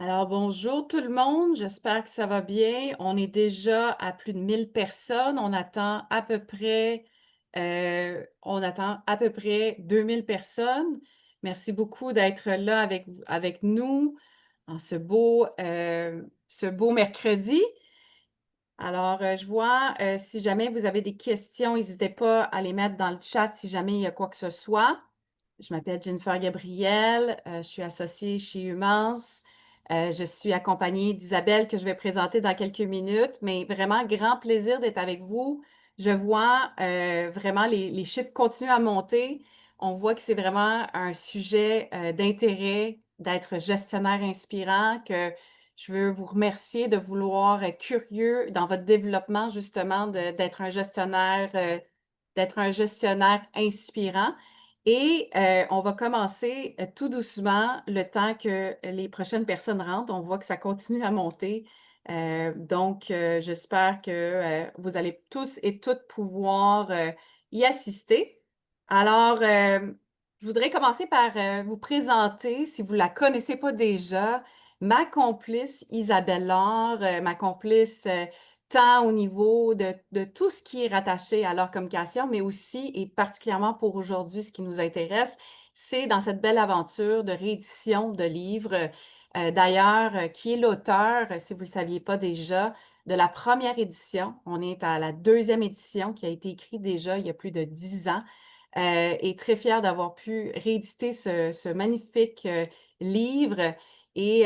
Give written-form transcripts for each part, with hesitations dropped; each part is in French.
Alors bonjour tout le monde, j'espère que ça va bien. On est déjà à plus de 1000 personnes. On attend à peu près 2000 personnes. Merci beaucoup d'être là avec nous en ce beau mercredi. Alors, je vois, si jamais vous avez des questions, n'hésitez pas à les mettre dans le chat si jamais il y a quoi que ce soit. Je m'appelle Jennifer Gabriel, je suis associée chez Humans. Je suis accompagnée d'Isabelle que je vais présenter dans quelques minutes, mais vraiment grand plaisir d'être avec vous. Je vois vraiment les chiffres continuent à monter. On voit que c'est vraiment un sujet d'intérêt d'être gestionnaire inspirant, que je veux vous remercier de vouloir être curieux dans votre développement, justement, d'être un gestionnaire inspirant. Et on va commencer tout doucement le temps que les prochaines personnes rentrent. On voit que ça continue à monter. Donc, j'espère que vous allez tous et toutes pouvoir y assister. Alors, je voudrais commencer par vous présenter, si vous ne la connaissez pas déjà, ma complice Isabelle Laure, ma complice tant au niveau de tout ce qui est rattaché à leur communication, mais aussi et particulièrement pour aujourd'hui, ce qui nous intéresse, c'est dans cette belle aventure de réédition de livres. D'ailleurs, qui est l'auteur, si vous ne le saviez pas déjà, de la première édition. On est à la deuxième édition qui a été écrite déjà il y a plus de 10 ans. Et très fière d'avoir pu rééditer ce magnifique livre et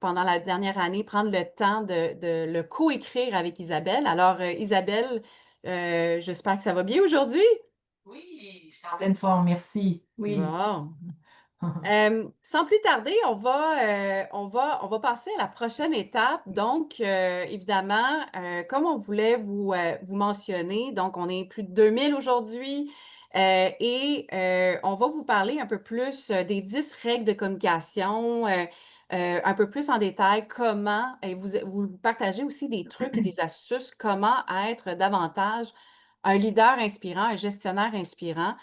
pendant la dernière année, prendre le temps de le coécrire avec Isabelle. Alors, Isabelle, j'espère que ça va bien aujourd'hui. Oui, je suis en pleine forme, merci. Oui. Bon. Sans plus tarder, on va passer à la prochaine étape. Donc, évidemment, comme on voulait vous mentionner, donc on est plus de 2000 aujourd'hui et on va vous parler un peu plus des 10 règles de communication, un peu plus en détail comment, et vous partagez aussi des trucs et des astuces, comment être davantage un leader inspirant, un gestionnaire inspirant.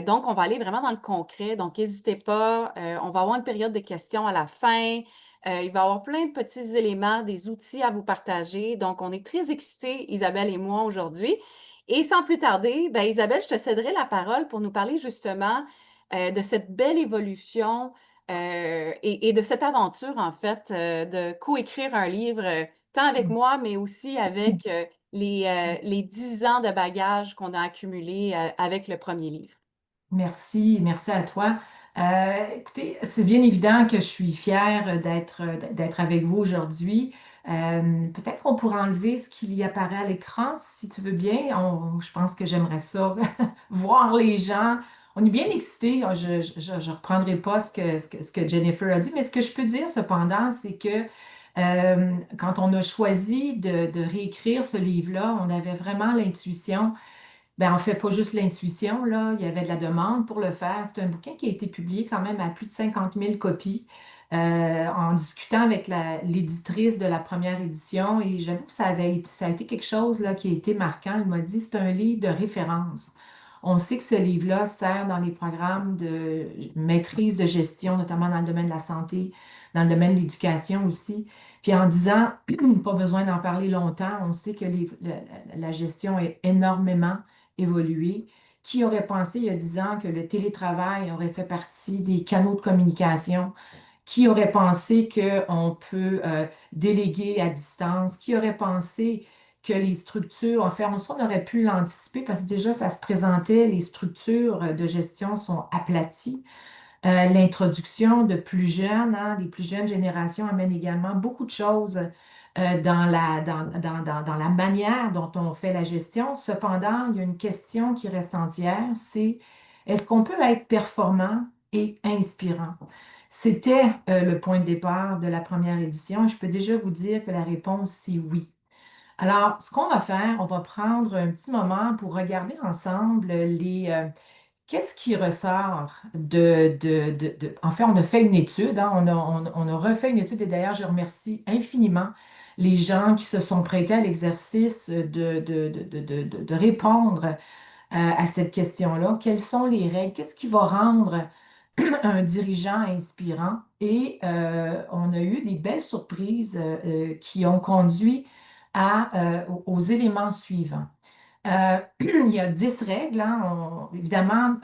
Donc, on va aller vraiment dans le concret. Donc, n'hésitez pas. On va avoir une période de questions à la fin. Il va y avoir plein de petits éléments, des outils à vous partager. Donc, on est très excités, Isabelle et moi, aujourd'hui. Et sans plus tarder, ben, Isabelle, je te céderai la parole pour nous parler justement de cette belle évolution et de cette aventure, en fait, de coécrire un livre, tant avec moi, mais aussi avec les 10 ans de bagages qu'on a accumulés avec le premier livre. Merci, merci à toi. Écoutez, c'est bien évident que je suis fière d'être avec vous aujourd'hui. Peut-être qu'on pourra enlever ce qui y apparaît à l'écran, si tu veux bien. Je pense que j'aimerais ça, voir les gens. On est bien excités. Je reprendrai pas ce que Jennifer a dit, mais ce que je peux dire cependant, c'est que quand on a choisi de réécrire ce livre-là, on avait vraiment l'intuition. Ben, en fait, pas juste l'intuition, là, il y avait de la demande pour le faire. C'est un bouquin qui a été publié quand même à plus de 50 000 copies. En discutant avec l'éditrice de la première édition, et j'avoue que ça a été quelque chose là, qui a été marquant. Elle m'a dit, c'est un livre de référence. On sait que ce livre-là sert dans les programmes de maîtrise de gestion, notamment dans le domaine de la santé, dans le domaine de l'éducation aussi. Puis en disant, pas besoin d'en parler longtemps, on sait que la gestion a énormément évolué. Qui aurait pensé il y a 10 ans que le télétravail aurait fait partie des canaux de communication? Qui aurait pensé qu'on peut déléguer à distance? Qui aurait pensé que les structures, en fait, on aurait pu l'anticiper parce que déjà, ça se présentait, les structures de gestion sont aplaties. L'introduction de plus jeunes, hein, des plus jeunes générations amène également beaucoup de choses dans la manière dont on fait la gestion. Cependant, il y a une question qui reste entière, c'est est-ce qu'on peut être performant et inspirant? C'était le point de départ de la première édition et je peux déjà vous dire que la réponse, c'est oui. Alors, ce qu'on va faire, on va prendre un petit moment pour regarder ensemble qu'est-ce qui ressort En fait, on a fait une étude, hein, on a refait une étude et d'ailleurs, je remercie infiniment les gens qui se sont prêtés à l'exercice de répondre à cette question-là. Quelles sont les règles? Qu'est-ce qui va rendre un dirigeant inspirant et on a eu des belles surprises qui ont conduit aux éléments suivants. Il y a 10 règles, hein. Évidemment,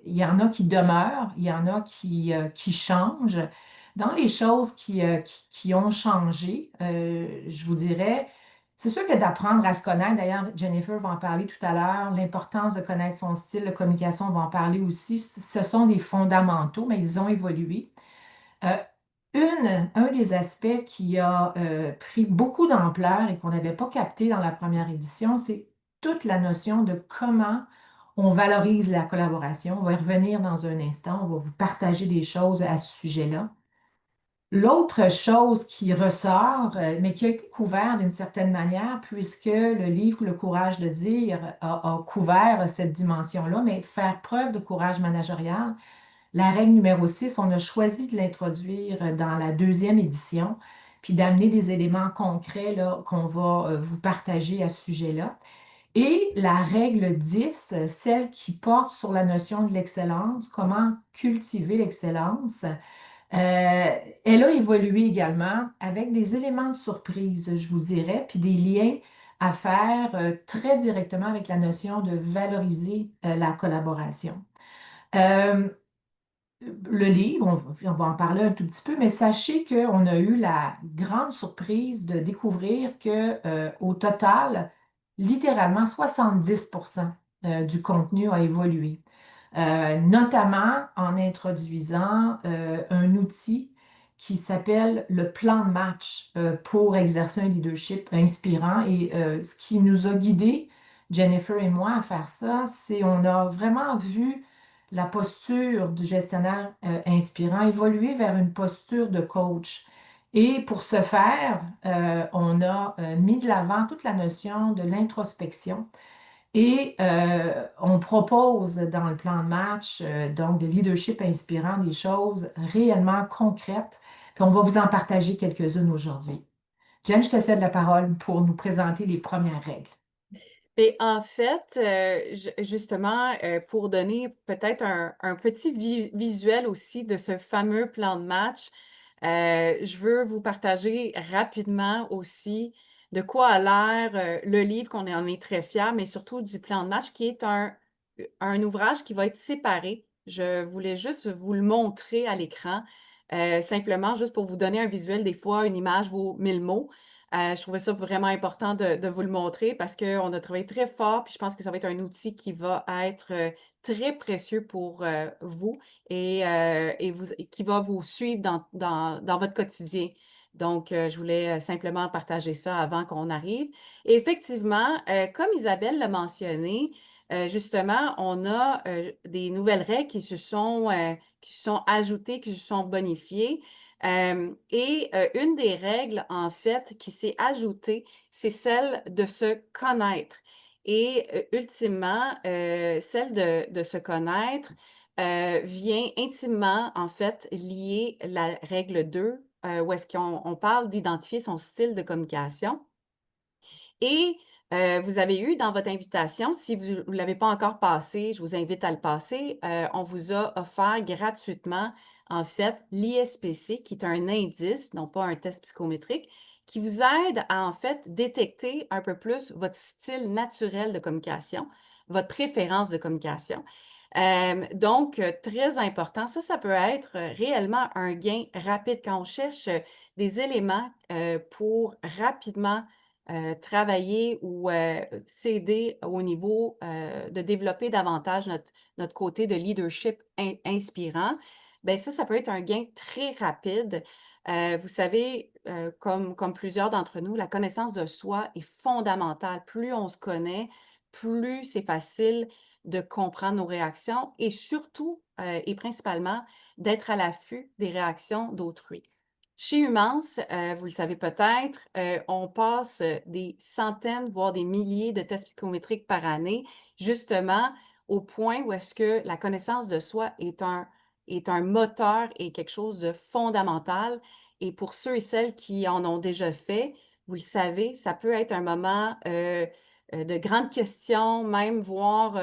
il y en a qui demeurent, il y en a qui changent. Dans les choses qui ont changé, je vous dirais, c'est sûr que d'apprendre à se connaître, d'ailleurs, Jennifer va en parler tout à l'heure, l'importance de connaître son style de communication, on va en parler aussi. Ce sont des fondamentaux, mais ils ont évolué. Euh, un des aspects qui a pris beaucoup d'ampleur et qu'on n'avait pas capté dans la première édition, c'est toute la notion de comment on valorise la collaboration. On va y revenir dans un instant. On va vous partager des choses à ce sujet-là. L'autre chose qui ressort, mais qui a été couvert d'une certaine manière, puisque le livre Le courage de dire a couvert cette dimension-là, mais faire preuve de courage managérial, la règle numéro 6, on a choisi de l'introduire dans la deuxième édition, puis d'amener des éléments concrets là, qu'on va vous partager à ce sujet-là. Et la règle 10, celle qui porte sur la notion de l'excellence, comment cultiver l'excellence, elle a évolué également avec des éléments de surprise, je vous dirais, puis des liens à faire très directement avec la notion de valoriser la collaboration. Euh, le livre, on va en parler un tout petit peu, mais sachez qu'on a eu la grande surprise de découvrir que, au total, littéralement 70% du contenu a évolué. Notamment en introduisant un outil qui s'appelle le plan de match pour exercer un leadership inspirant. Et ce qui nous a guidés, Jennifer et moi, à faire ça, c'est on a vraiment vu la posture du gestionnaire inspirant évoluer vers une posture de coach. Et pour ce faire, on a mis de l'avant toute la notion de l'introspection et on propose dans le plan de match, donc de leadership inspirant, des choses réellement concrètes. Puis on va vous en partager quelques-unes aujourd'hui. Jen, je te cède la parole pour nous présenter les premières règles. Et en fait, justement, pour donner peut-être un petit visuel aussi de ce fameux plan de match, je veux vous partager rapidement aussi de quoi a l'air le livre qu'on en est très fiers, mais surtout du plan de match qui est un ouvrage qui va être séparé. Je voulais juste vous le montrer à l'écran, simplement juste pour vous donner un visuel. Des fois, une image vaut 1000 mots. Je trouvais ça vraiment important de vous le montrer parce qu'on a travaillé très fort, puis je pense que ça va être un outil qui va être très précieux pour vous et qui va vous suivre dans votre quotidien. Donc, je voulais simplement partager ça avant qu'on arrive. Et effectivement, comme Isabelle l'a mentionné, justement, on a des nouvelles règles qui se sont ajoutées, qui se sont bonifiées. Une des règles, en fait, qui s'est ajoutée, c'est celle de se connaître. Et ultimement, celle de se connaître vient intimement, en fait, lier la règle 2, où est-ce qu'on parle d'identifier son style de communication. Et vous avez eu dans votre invitation, si vous ne l'avez pas encore passé, je vous invite à le passer. On vous a offert gratuitement, en fait, l'ISPC, qui est un indice, non pas un test psychométrique, qui vous aide à, en fait, détecter un peu plus votre style naturel de communication, votre préférence de communication. Donc, très important. Ça peut être réellement un gain rapide quand on cherche des éléments pour rapidement travailler ou s'aider au niveau de développer davantage notre côté de leadership inspirant, ben ça peut être un gain très rapide. Vous savez, comme plusieurs d'entre nous, la connaissance de soi est fondamentale. Plus on se connaît, plus c'est facile de comprendre nos réactions et surtout et principalement d'être à l'affût des réactions d'autrui. Chez Humance, vous le savez peut-être, on passe des centaines, voire des milliers de tests psychométriques par année, justement au point où est-ce que la connaissance de soi est un moteur et quelque chose de fondamental. Et pour ceux et celles qui en ont déjà fait, vous le savez, ça peut être un moment de grandes questions, même voire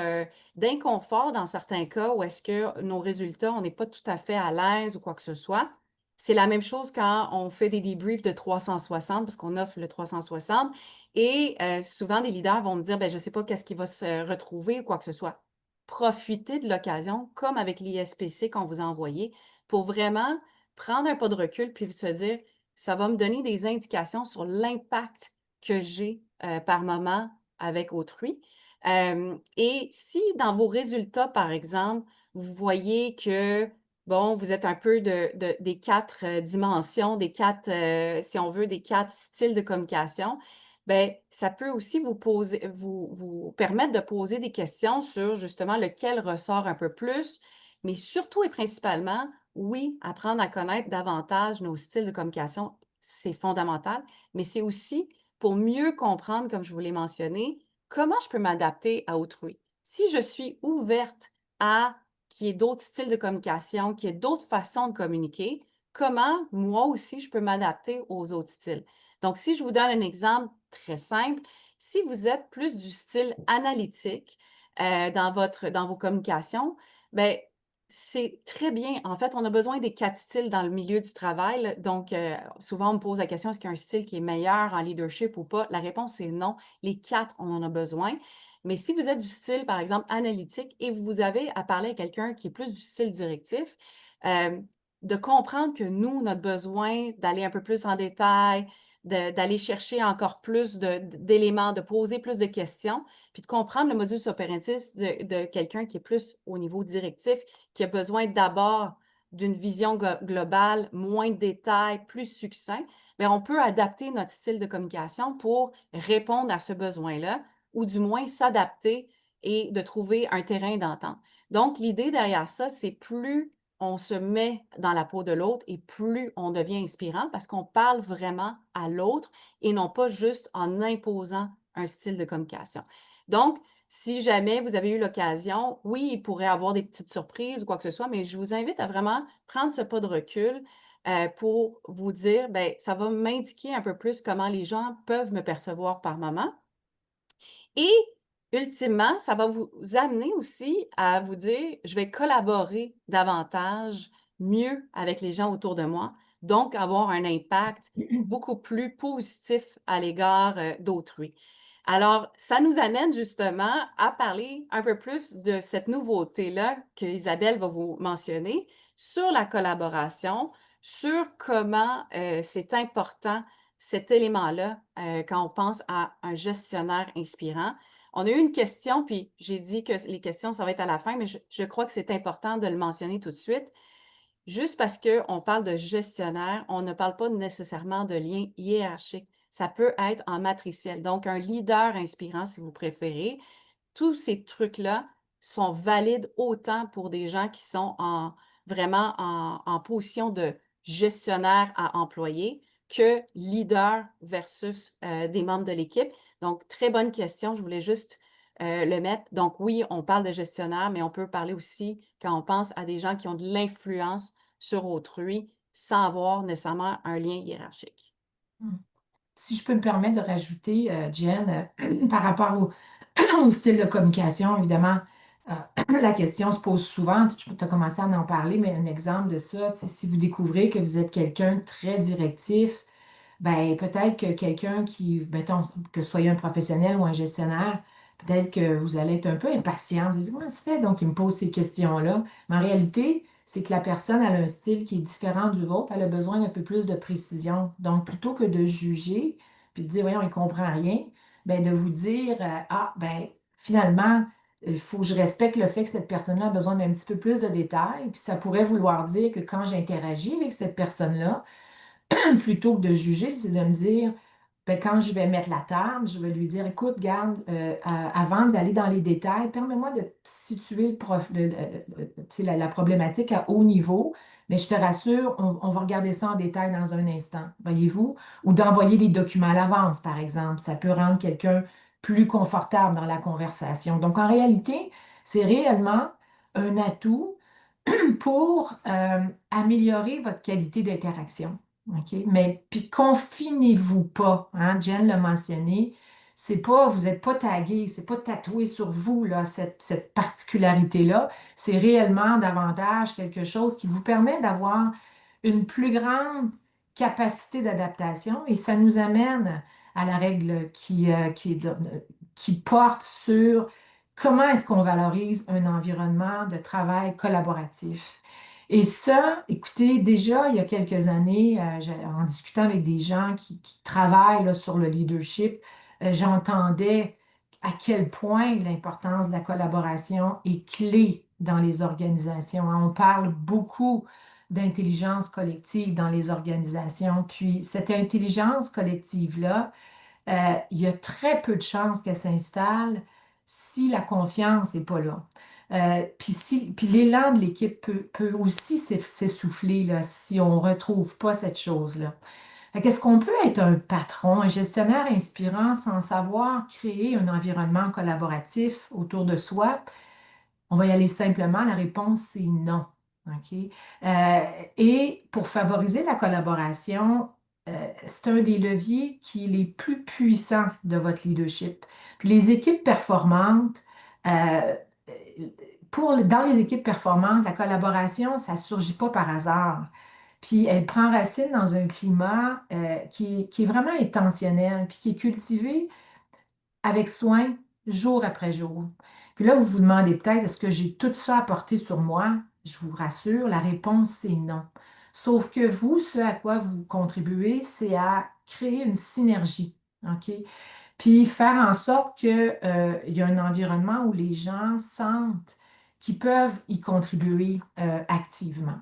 d'inconfort dans certains cas où est-ce que nos résultats, on n'est pas tout à fait à l'aise ou quoi que ce soit. C'est la même chose quand on fait des debriefs de 360 parce qu'on offre le 360 et souvent des leaders vont me dire, ben, je ne sais pas qu'est-ce qui va se retrouver ou quoi que ce soit. Profitez de l'occasion, comme avec l'ISPC qu'on vous a envoyé, pour vraiment prendre un pas de recul puis se dire, ça va me donner des indications sur l'impact que j'ai par moment avec autrui. Et si dans vos résultats, par exemple, vous voyez que, bon, vous êtes un peu des quatre dimensions, des quatre, si on veut, des quatre styles de communication, ben, ça peut aussi vous permettre de poser des questions sur justement lequel ressort un peu plus, mais surtout et principalement, oui, apprendre à connaître davantage nos styles de communication, c'est fondamental, mais c'est aussi pour mieux comprendre, comme je vous l'ai mentionné, comment je peux m'adapter à autrui. Si je suis ouverte à qu'il y ait d'autres styles de communication, qu'il y ait d'autres façons de communiquer, comment moi aussi je peux m'adapter aux autres styles. Donc, si je vous donne un exemple très simple, si vous êtes plus du style analytique dans vos communications, ben c'est très bien. En fait, on a besoin des quatre styles dans le milieu du travail. Là. Donc, souvent, on me pose la question, est-ce qu'il y a un style qui est meilleur en leadership ou pas? La réponse est non. Les quatre, on en a besoin. Mais si vous êtes du style, par exemple, analytique et vous avez à parler à quelqu'un qui est plus du style directif, euh, de comprendre que nous, notre besoin d'aller un peu plus en détail, d'aller chercher encore plus d'éléments, de poser plus de questions, puis de comprendre le modus operandi de quelqu'un qui est plus au niveau directif, qui a besoin d'abord d'une vision globale, moins de détails, plus succinct, mais on peut adapter notre style de communication pour répondre à ce besoin-là, ou du moins s'adapter et de trouver un terrain d'entente. Donc, l'idée derrière ça, c'est plus on se met dans la peau de l'autre et plus on devient inspirant parce qu'on parle vraiment à l'autre et non pas juste en imposant un style de communication. Donc, si jamais vous avez eu l'occasion, oui, il pourrait y avoir des petites surprises ou quoi que ce soit, mais je vous invite à vraiment prendre ce pas de recul pour vous dire, ben, ça va m'indiquer un peu plus comment les gens peuvent me percevoir par moment. Et ultimement, ça va vous amener aussi à vous dire, je vais collaborer davantage, mieux avec les gens autour de moi, donc avoir un impact beaucoup plus positif à l'égard d'autrui. Alors, ça nous amène justement à parler un peu plus de cette nouveauté-là que Isabelle va vous mentionner sur la collaboration, sur comment c'est important cet élément-là quand on pense à un gestionnaire inspirant. On a eu une question, puis j'ai dit que les questions, ça va être à la fin, mais je crois que c'est important de le mentionner tout de suite. Juste parce qu'on parle de gestionnaire, on ne parle pas nécessairement de lien hiérarchique. Ça peut être en matriciel, donc un leader inspirant, si vous préférez, tous ces trucs-là sont valides autant pour des gens qui sont vraiment en position de gestionnaire à employé que leader versus des membres de l'équipe. Donc, très bonne question. Je voulais juste le mettre. Donc, oui, on parle de gestionnaire, mais on peut parler aussi quand on pense à des gens qui ont de l'influence sur autrui sans avoir nécessairement un lien hiérarchique. Si je peux me permettre de rajouter, Jen, par rapport au style de communication, évidemment, la question se pose souvent. Tu as commencé à en parler, mais un exemple de ça, tu sais, si vous découvrez que vous êtes quelqu'un de très directif, ben, peut-être que quelqu'un qui, mettons, que ce soit un professionnel ou un gestionnaire, peut-être que vous allez être un peu impatient. Vous allez dire, comment ça se fait? Donc, il me pose ces questions-là. Mais en réalité, c'est que la personne elle a un style qui est différent du vôtre. Elle a besoin d'un peu plus de précision. Donc, plutôt que de juger, puis de dire, voyons, il ne comprend rien, ben, de vous dire, ah, ben, finalement, il faut que je respecte le fait que cette personne-là a besoin d'un petit peu plus de détails. Puis ça pourrait vouloir dire que quand j'interagis avec cette personne-là, plutôt que de juger, c'est de me dire, ben, quand je vais mettre la table, je vais lui dire, écoute, garde, avant d'aller dans les détails, permets-moi de situer tu sais, la problématique à haut niveau, mais je te rassure, on va regarder ça en détail dans un instant, voyez-vous, ou d'envoyer les documents à l'avance, par exemple. Ça peut rendre quelqu'un plus confortable dans la conversation. Donc, en réalité, c'est réellement un atout pour améliorer votre qualité d'interaction. OK? Mais puis confinez-vous pas, hein? Jen l'a mentionné, vous n'êtes pas tagué, c'est pas tatoué sur vous, là, cette particularité-là. C'est réellement davantage quelque chose qui vous permet d'avoir une plus grande capacité d'adaptation et ça nous amène à la règle qui porte sur comment est-ce qu'on valorise un environnement de travail collaboratif. Et ça, écoutez, déjà, il y a quelques années, en discutant avec des gens qui travaillent là, sur le leadership, j'entendais à quel point l'importance de la collaboration est clé dans les organisations. On parle beaucoup d'intelligence collective dans les organisations, puis cette intelligence collective-là, il y a très peu de chances qu'elle s'installe si la confiance n'est pas là. Puis l'élan de l'équipe peut aussi s'essouffler là, si on ne retrouve pas cette chose-là. Qu'est-ce qu'on peut être un patron, un gestionnaire inspirant sans savoir créer un environnement collaboratif autour de soi? On va y aller simplement. La réponse, c'est non. OK? Euh, et pour favoriser la collaboration, c'est un des leviers qui est les plus puissants de votre leadership. Puis les équipes performantes, euh, dans les équipes performantes, la collaboration, ça ne surgit pas par hasard. Puis elle prend racine dans un climat qui est vraiment intentionnel, puis qui est cultivé avec soin, jour après jour. Puis là, vous vous demandez peut-être, est-ce que j'ai tout ça à porter sur moi? Je vous rassure, la réponse, c'est non. Sauf que vous, ce à quoi vous contribuez, c'est à créer une synergie. OK? Puis faire en sorte qu'il y a un environnement où les gens sentent qu'ils peuvent y contribuer activement.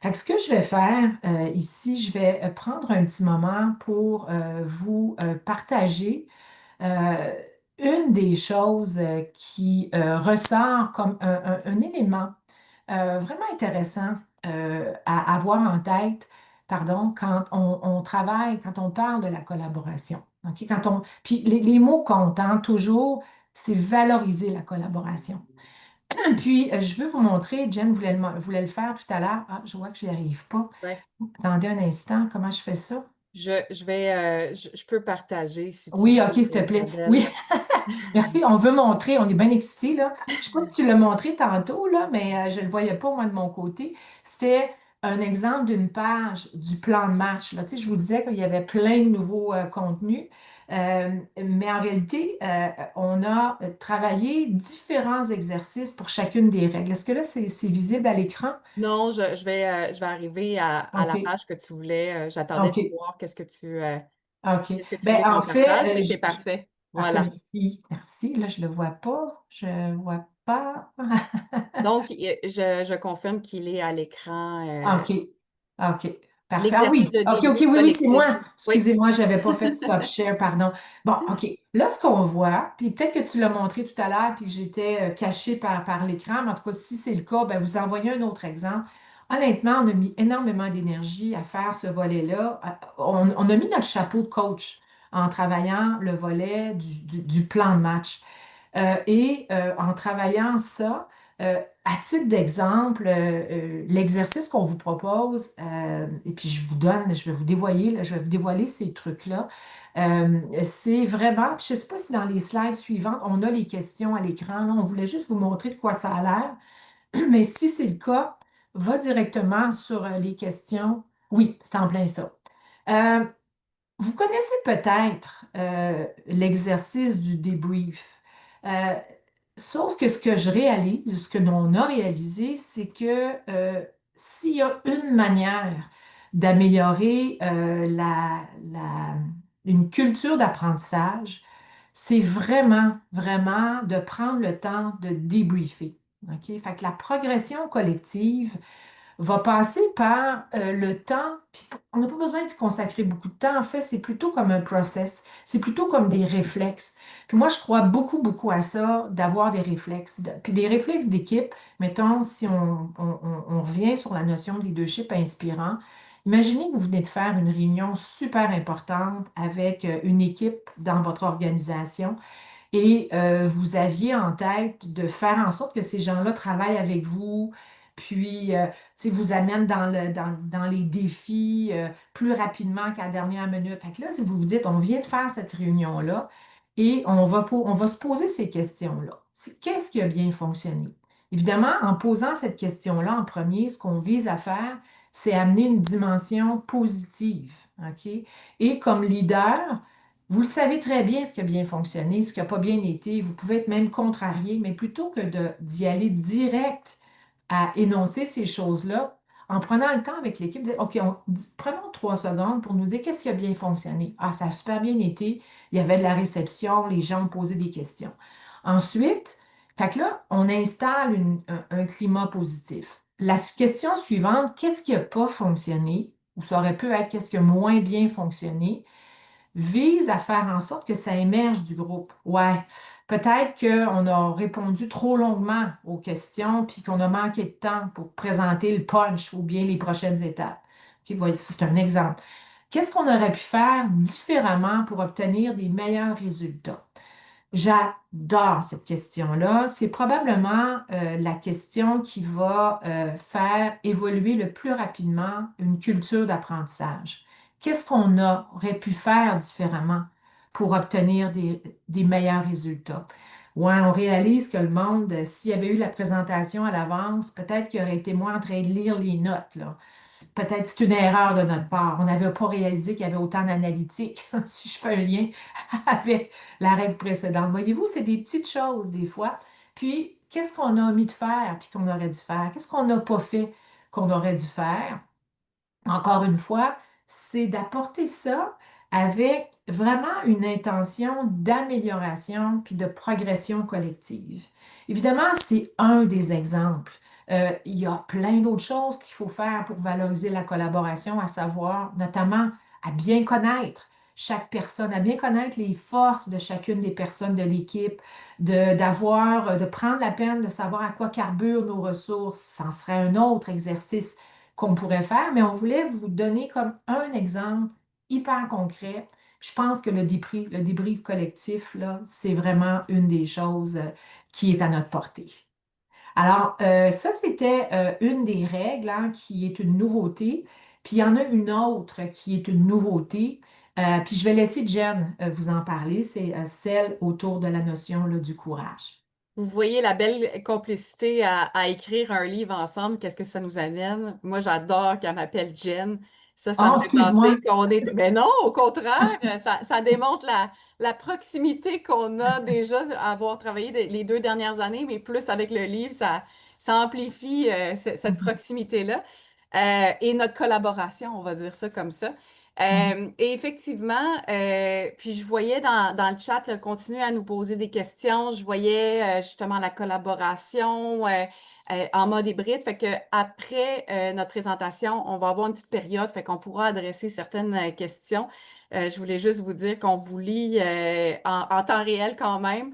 Fait que ce que je vais faire ici, je vais prendre un petit moment pour vous partager euh, une des choses qui ressort comme un élément vraiment intéressant à avoir en tête, pardon, quand on travaille, quand on parle de la collaboration. OK? Puis les mots comptent, hein, toujours, c'est valoriser la collaboration. Puis, je veux vous montrer, Jen voulait le faire tout à l'heure. Ah, je vois que je n'y arrive pas. Ouais. Attendez un instant, comment je fais ça? Je peux partager si tu Oui, OK, veux, s'il te plaît. Oui, Isabelle. merci. On veut montrer, on est bien excités, là. Je ne sais pas si tu l'as montré tantôt, là, mais je ne le voyais pas, moi, de mon côté. C'était un exemple d'une page du plan de match, là. Tu sais, je vous disais qu'il y avait plein de nouveaux contenus. Mais en réalité, on a travaillé différents exercices pour chacune des règles. Est-ce que là, c'est visible à l'écran? Non, je vais arriver à la OK, page que tu voulais. J'attendais de OK, voir OK. qu'est-ce que tu Ben, voulais en qu'on partage, fait, mais c'est parfait. parfait, Voilà. merci. Merci. Là, je ne le vois pas. Je ne vois pas. Donc, je confirme qu'il est à l'écran, OK. OK. Parfait. Ah l'exercice oui. de OK, OK, débrief oui, oui, c'est collectif. moi. Oui. Excusez-moi, je n'avais pas fait stop share, pardon. Bon, OK. Là, ce qu'on voit, puis peut-être que tu l'as montré tout à l'heure, puis que j'étais cachée par l'écran, mais en tout cas, si c'est le cas, ben, vous envoyez un autre exemple. Honnêtement, on a mis énormément d'énergie à faire ce volet-là. On a mis notre chapeau de coach en travaillant le volet du plan de match. En travaillant ça, à titre d'exemple, l'exercice qu'on vous propose, et puis je vais vous dévoiler, là, je vais vous dévoiler ces trucs-là. C'est vraiment, puis je ne sais pas si dans les slides suivantes, on a les questions à l'écran. Là, on voulait juste vous montrer de quoi ça a l'air. Mais si c'est le cas, va directement sur les questions. Oui, c'est en plein ça. Euh, Vous connaissez peut-être l'exercice du débrief. Euh, Sauf que ce que je réalise, ce que l'on a réalisé, c'est que s'il y a une manière d'améliorer une culture d'apprentissage, c'est vraiment, vraiment de prendre le temps de débriefer. OK? Fait que la progression collective, va passer par le temps, puis on n'a pas besoin d'y consacrer beaucoup de temps. En fait, c'est plutôt comme un process, c'est plutôt comme des réflexes. Puis moi, je crois beaucoup, beaucoup à ça, d'avoir des réflexes. Puis des réflexes d'équipe, mettons, si on revient sur la notion de leadership inspirant, imaginez que vous venez de faire une réunion super importante avec une équipe dans votre organisation et vous aviez en tête de faire en sorte que ces gens-là travaillent avec vous, puis tu sais, vous amènent dans les défis plus rapidement qu'à la dernière minute. Fait que là, si vous vous dites, on vient de faire cette réunion-là, et on va se poser ces questions-là. Qu'est-ce qui a bien fonctionné? Évidemment, en posant cette question-là en premier, ce qu'on vise à faire, c'est amener une dimension positive. OK? Et comme leader, vous le savez très bien ce qui a bien fonctionné, ce qui n'a pas bien été. Vous pouvez être même contrarié, mais plutôt que d'y aller direct à énoncer ces choses-là, en prenant le temps avec l'équipe, dire, OK, prenons 3 secondes pour nous dire qu'est-ce qui a bien fonctionné. Ah, ça a super bien été. Il y avait de la réception, les gens me posaient des questions. Ensuite, fait que là, on installe un climat positif. La question suivante, qu'est-ce qui n'a pas fonctionné? Ou ça aurait pu être qu'est-ce qui a moins bien fonctionné? Vise à faire en sorte que ça émerge du groupe. Ouais, peut-être qu'on a répondu trop longuement aux questions puis qu'on a manqué de temps pour présenter le punch ou bien les prochaines étapes. OK, voilà, ça, c'est un exemple. Qu'est-ce qu'on aurait pu faire différemment pour obtenir des meilleurs résultats? J'adore cette question-là. C'est probablement la question qui va faire évoluer le plus rapidement une culture d'apprentissage. Qu'est-ce qu'on aurait pu faire différemment pour obtenir des meilleurs résultats? Ouais, on réalise que le monde, s'il y avait eu la présentation à l'avance, peut-être qu'il aurait été moins en train de lire les notes, là. Peut-être c'est une erreur de notre part. On n'avait pas réalisé qu'il y avait autant d'analytiques, si je fais un lien avec la règle précédente. Voyez-vous, c'est des petites choses des fois. Puis, qu'est-ce qu'on a omis de faire puis qu'on aurait dû faire? Qu'est-ce qu'on n'a pas fait qu'on aurait dû faire? Encore une fois, c'est d'apporter ça avec vraiment une intention d'amélioration puis de progression collective. Évidemment, c'est un des exemples. Il y a plein d'autres choses qu'il faut faire pour valoriser la collaboration, à savoir notamment à bien connaître chaque personne, à bien connaître les forces de chacune des personnes de l'équipe, de prendre la peine de savoir à quoi carburent nos ressources. Ça en serait un autre exercice qu'on pourrait faire, mais on voulait vous donner comme un exemple hyper concret. Je pense que le débrief collectif, là, c'est vraiment une des choses qui est à notre portée. Alors, ça, c'était une des règles hein, qui est une nouveauté. Puis, il y en a une autre qui est une nouveauté. Puis, je vais laisser Jen vous en parler. C'est celle autour de la notion là, du courage. Vous voyez la belle complicité à écrire un livre ensemble, qu'est-ce que ça nous amène? Moi, j'adore qu'elle m'appelle Jen. Ça Oh, me fait penser excuse-moi. qu'on est... Mais non, au contraire, ça démontre la proximité qu'on a déjà à avoir travaillé les 2 dernières années, mais plus avec le livre, ça amplifie cette Mhm, proximité-là. Et notre collaboration, on va dire ça comme ça. mhm, Et effectivement, puis je voyais dans le chat là, continuer à nous poser des questions. Je voyais justement la collaboration en mode hybride. Fait que après notre présentation, on va avoir une petite période, fait qu'on pourra adresser certaines questions. Je voulais juste vous dire qu'on vous lit en temps réel quand même.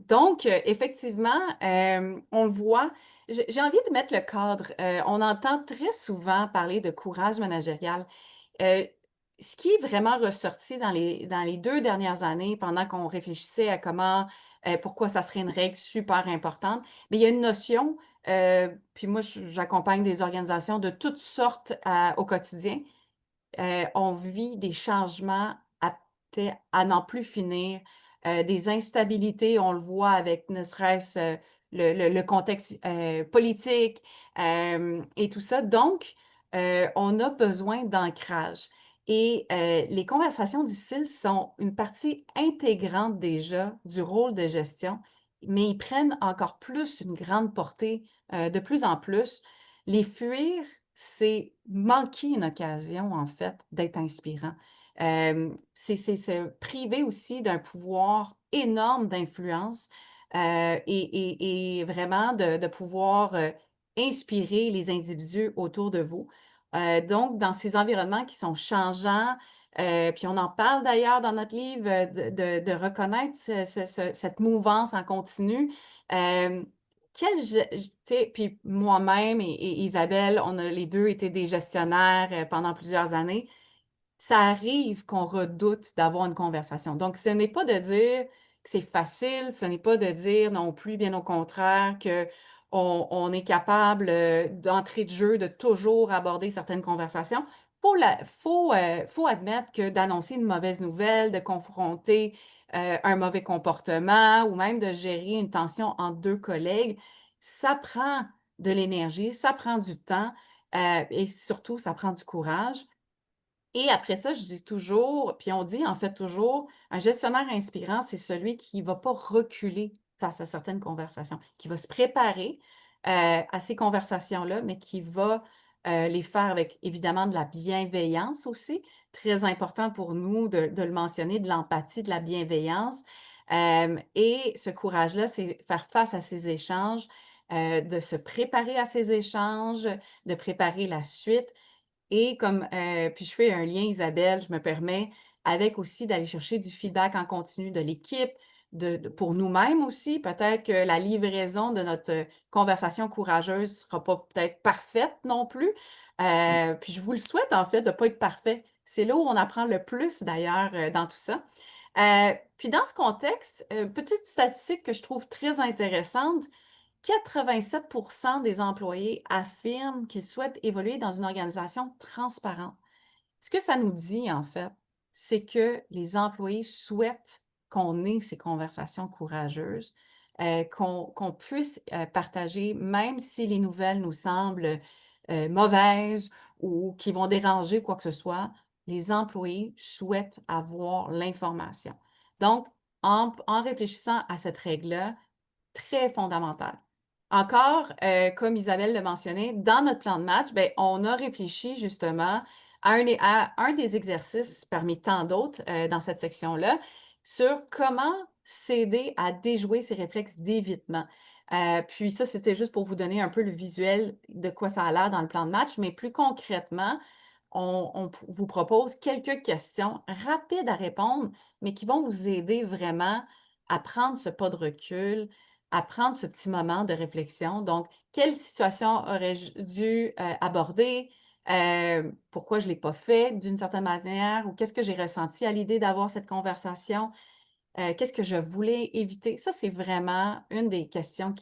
Donc, effectivement, on le voit. J'ai envie de mettre le cadre. On entend très souvent parler de courage managérial. Euh, Ce qui est vraiment ressorti dans les 2 dernières années, pendant qu'on réfléchissait à pourquoi ça serait une règle super importante, mais il y a une notion, puis moi j'accompagne des organisations de toutes sortes au quotidien, on vit des changements à n'en plus finir, des instabilités, on le voit avec ne serait-ce le contexte politique et tout ça. Donc, on a besoin d'ancrage. Et les conversations difficiles sont une partie intégrante déjà du rôle de gestion, mais ils prennent encore plus une grande portée de plus en plus. Les fuir, c'est manquer une occasion, en fait, d'être inspirant. C'est se priver aussi d'un pouvoir énorme d'influence et vraiment de pouvoir inspirer les individus autour de vous. Donc, dans ces environnements qui sont changeants, puis on en parle d'ailleurs dans notre livre, de reconnaître cette mouvance en continu. Euh, tu sais, puis moi-même et Isabelle, on a les deux été des gestionnaires pendant plusieurs années. Ça arrive qu'on redoute d'avoir une conversation. Donc, ce n'est pas de dire que c'est facile, ce n'est pas de dire non plus, bien au contraire, que on est capable d'entrée de jeu, de toujours aborder certaines conversations. Faut admettre que d'annoncer une mauvaise nouvelle, de confronter un mauvais comportement ou même de gérer une tension entre deux collègues, ça prend de l'énergie, ça prend du temps et surtout, ça prend du courage. Et après ça, je dis toujours, puis on dit en fait toujours, un gestionnaire inspirant, c'est celui qui va pas reculer face à certaines conversations, qui va se préparer à ces conversations-là, mais qui va les faire avec évidemment de la bienveillance aussi. Très important pour nous de le mentionner, de l'empathie, de la bienveillance. Et ce courage-là, c'est faire face à ces échanges, de se préparer à ces échanges, de préparer la suite et comme, puis je fais un lien, Isabelle, je me permets, avec aussi d'aller chercher du feedback en continu de l'équipe, pour nous-mêmes aussi. Peut-être que la livraison de notre conversation courageuse sera pas peut-être parfaite non plus. Puis je vous le souhaite en fait de pas être parfait. C'est là où on apprend le plus d'ailleurs dans tout ça. Puis dans ce contexte, petite statistique que je trouve très intéressante, 87% des employés affirment qu'ils souhaitent évoluer dans une organisation transparente. Ce que ça nous dit, en fait, c'est que les employés souhaitent qu'on ait ces conversations courageuses, qu'on puisse partager, même si les nouvelles nous semblent mauvaises ou qui vont déranger quoi que ce soit, les employés souhaitent avoir l'information. Donc, en réfléchissant à cette règle-là, très fondamentale. Encore, comme Isabelle le mentionnait, dans notre plan de match, ben, on a réfléchi justement à un des exercices parmi tant d'autres dans cette section-là sur comment s'aider à déjouer ces réflexes d'évitement. Puis ça, c'était juste pour vous donner un peu le visuel de quoi ça a l'air dans le plan de match, mais plus concrètement, vous propose quelques questions rapides à répondre, mais qui vont vous aider vraiment à prendre ce pas de recul, à prendre ce petit moment de réflexion. Donc, quelle situation aurais-je dû aborder? Pourquoi je ne l'ai pas fait d'une certaine manière? Ou qu'est-ce que j'ai ressenti à l'idée d'avoir cette conversation? Qu'est-ce que je voulais éviter? Ça, c'est vraiment une des questions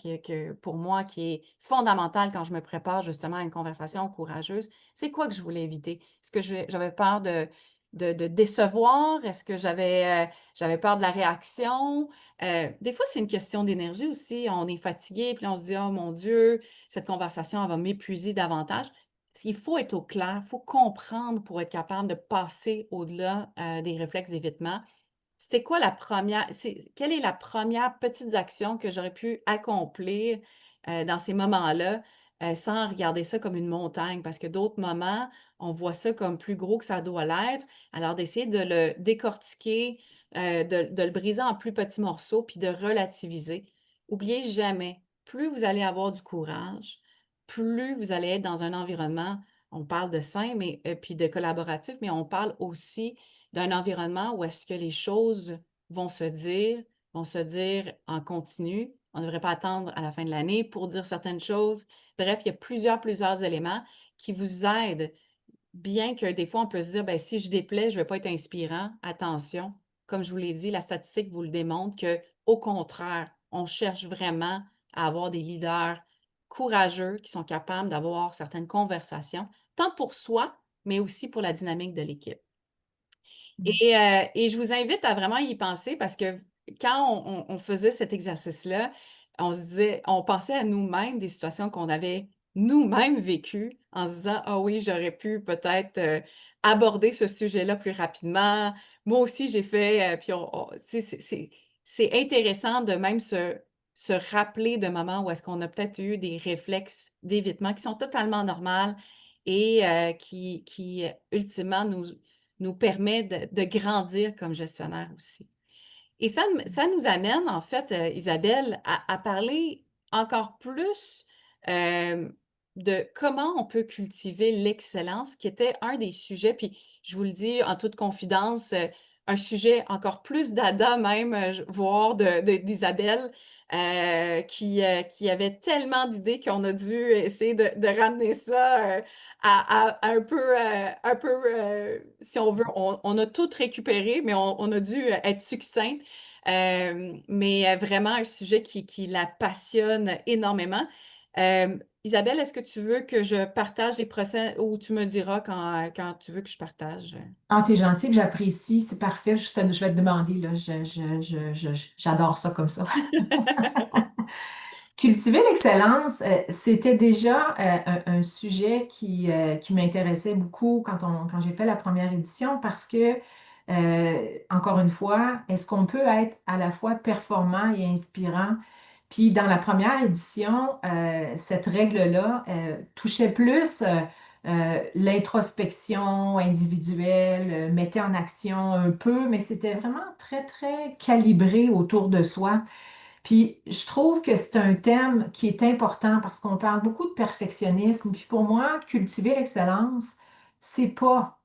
pour moi, qui est fondamentale quand je me prépare justement à une conversation courageuse. C'est quoi que je voulais éviter? Est-ce que j'avais peur de décevoir? Est-ce que j'avais peur de la réaction? Des fois, c'est une question d'énergie aussi. On est fatigué, puis on se dit, oh mon Dieu, cette conversation, elle va m'épuiser davantage. Il faut être au clair, il faut comprendre pour être capable de passer au-delà des réflexes d'évitement. C'était quoi quelle est la première petite action que j'aurais pu accomplir, dans ces moments-là, sans regarder ça comme une montagne? Parce que d'autres moments, on voit ça comme plus gros que ça doit l'être. Alors d'essayer de le décortiquer, de le briser en plus petits morceaux, puis de relativiser. Oubliez jamais, plus vous allez avoir du courage, plus vous allez être dans un environnement, on parle de sain, mais puis de collaboratif, mais on parle aussi d'un environnement où est-ce que les choses vont vont se dire en continu. On ne devrait pas attendre à la fin de l'année pour dire certaines choses. Bref, il y a plusieurs éléments qui vous aident, bien que des fois, on peut se dire, ben, si je déplais, je ne vais pas être inspirant. Attention, comme je vous l'ai dit, la statistique vous le démontre que, au contraire, on cherche vraiment à avoir des leaders courageux qui sont capables d'avoir certaines conversations, tant pour soi, mais aussi pour la dynamique de l'équipe. Et je vous invite à vraiment y penser parce que quand on faisait cet exercice-là, on se disait, on pensait à nous-mêmes des situations qu'on avait nous-mêmes vécues en se disant, ah oui, j'aurais pu peut-être aborder ce sujet-là plus rapidement. Moi aussi, j'ai fait, puis tu sais, c'est intéressant de même se rappeler de moments où est-ce qu'on a peut-être eu des réflexes d'évitement qui sont totalement normaux et qui ultimement nous permet de grandir comme gestionnaire aussi. Et ça nous amène, en fait, Isabelle, à parler encore plus euh, de comment on peut cultiver l'excellence, qui était un des sujets, puis je vous le dis en toute confidence, un sujet encore plus dada même, voire d'Isabelle, qui avait tellement d'idées qu'on a dû essayer de ramener ça à un peu si on veut, on a tout récupéré, mais on a dû être succinct. Mais vraiment un sujet qui la passionne énormément. Isabelle, est-ce que tu veux que je partage les procès ou tu me diras quand tu veux que je partage? Ah, t'es gentil, que j'apprécie, c'est parfait. Je vais te demander, là, j'adore ça comme ça. Cultiver l'excellence, c'était déjà un sujet qui m'intéressait beaucoup quand j'ai fait la première édition parce que, encore une fois, est-ce qu'on peut être à la fois performant et inspirant? Puis dans la première édition, cette règle-là touchait plus l'introspection individuelle, mettait en action un peu, mais c'était vraiment très, très calibré autour de soi. Puis je trouve que c'est un thème qui est important parce qu'on parle beaucoup de perfectionnisme. Puis pour moi, cultiver l'excellence, c'est pas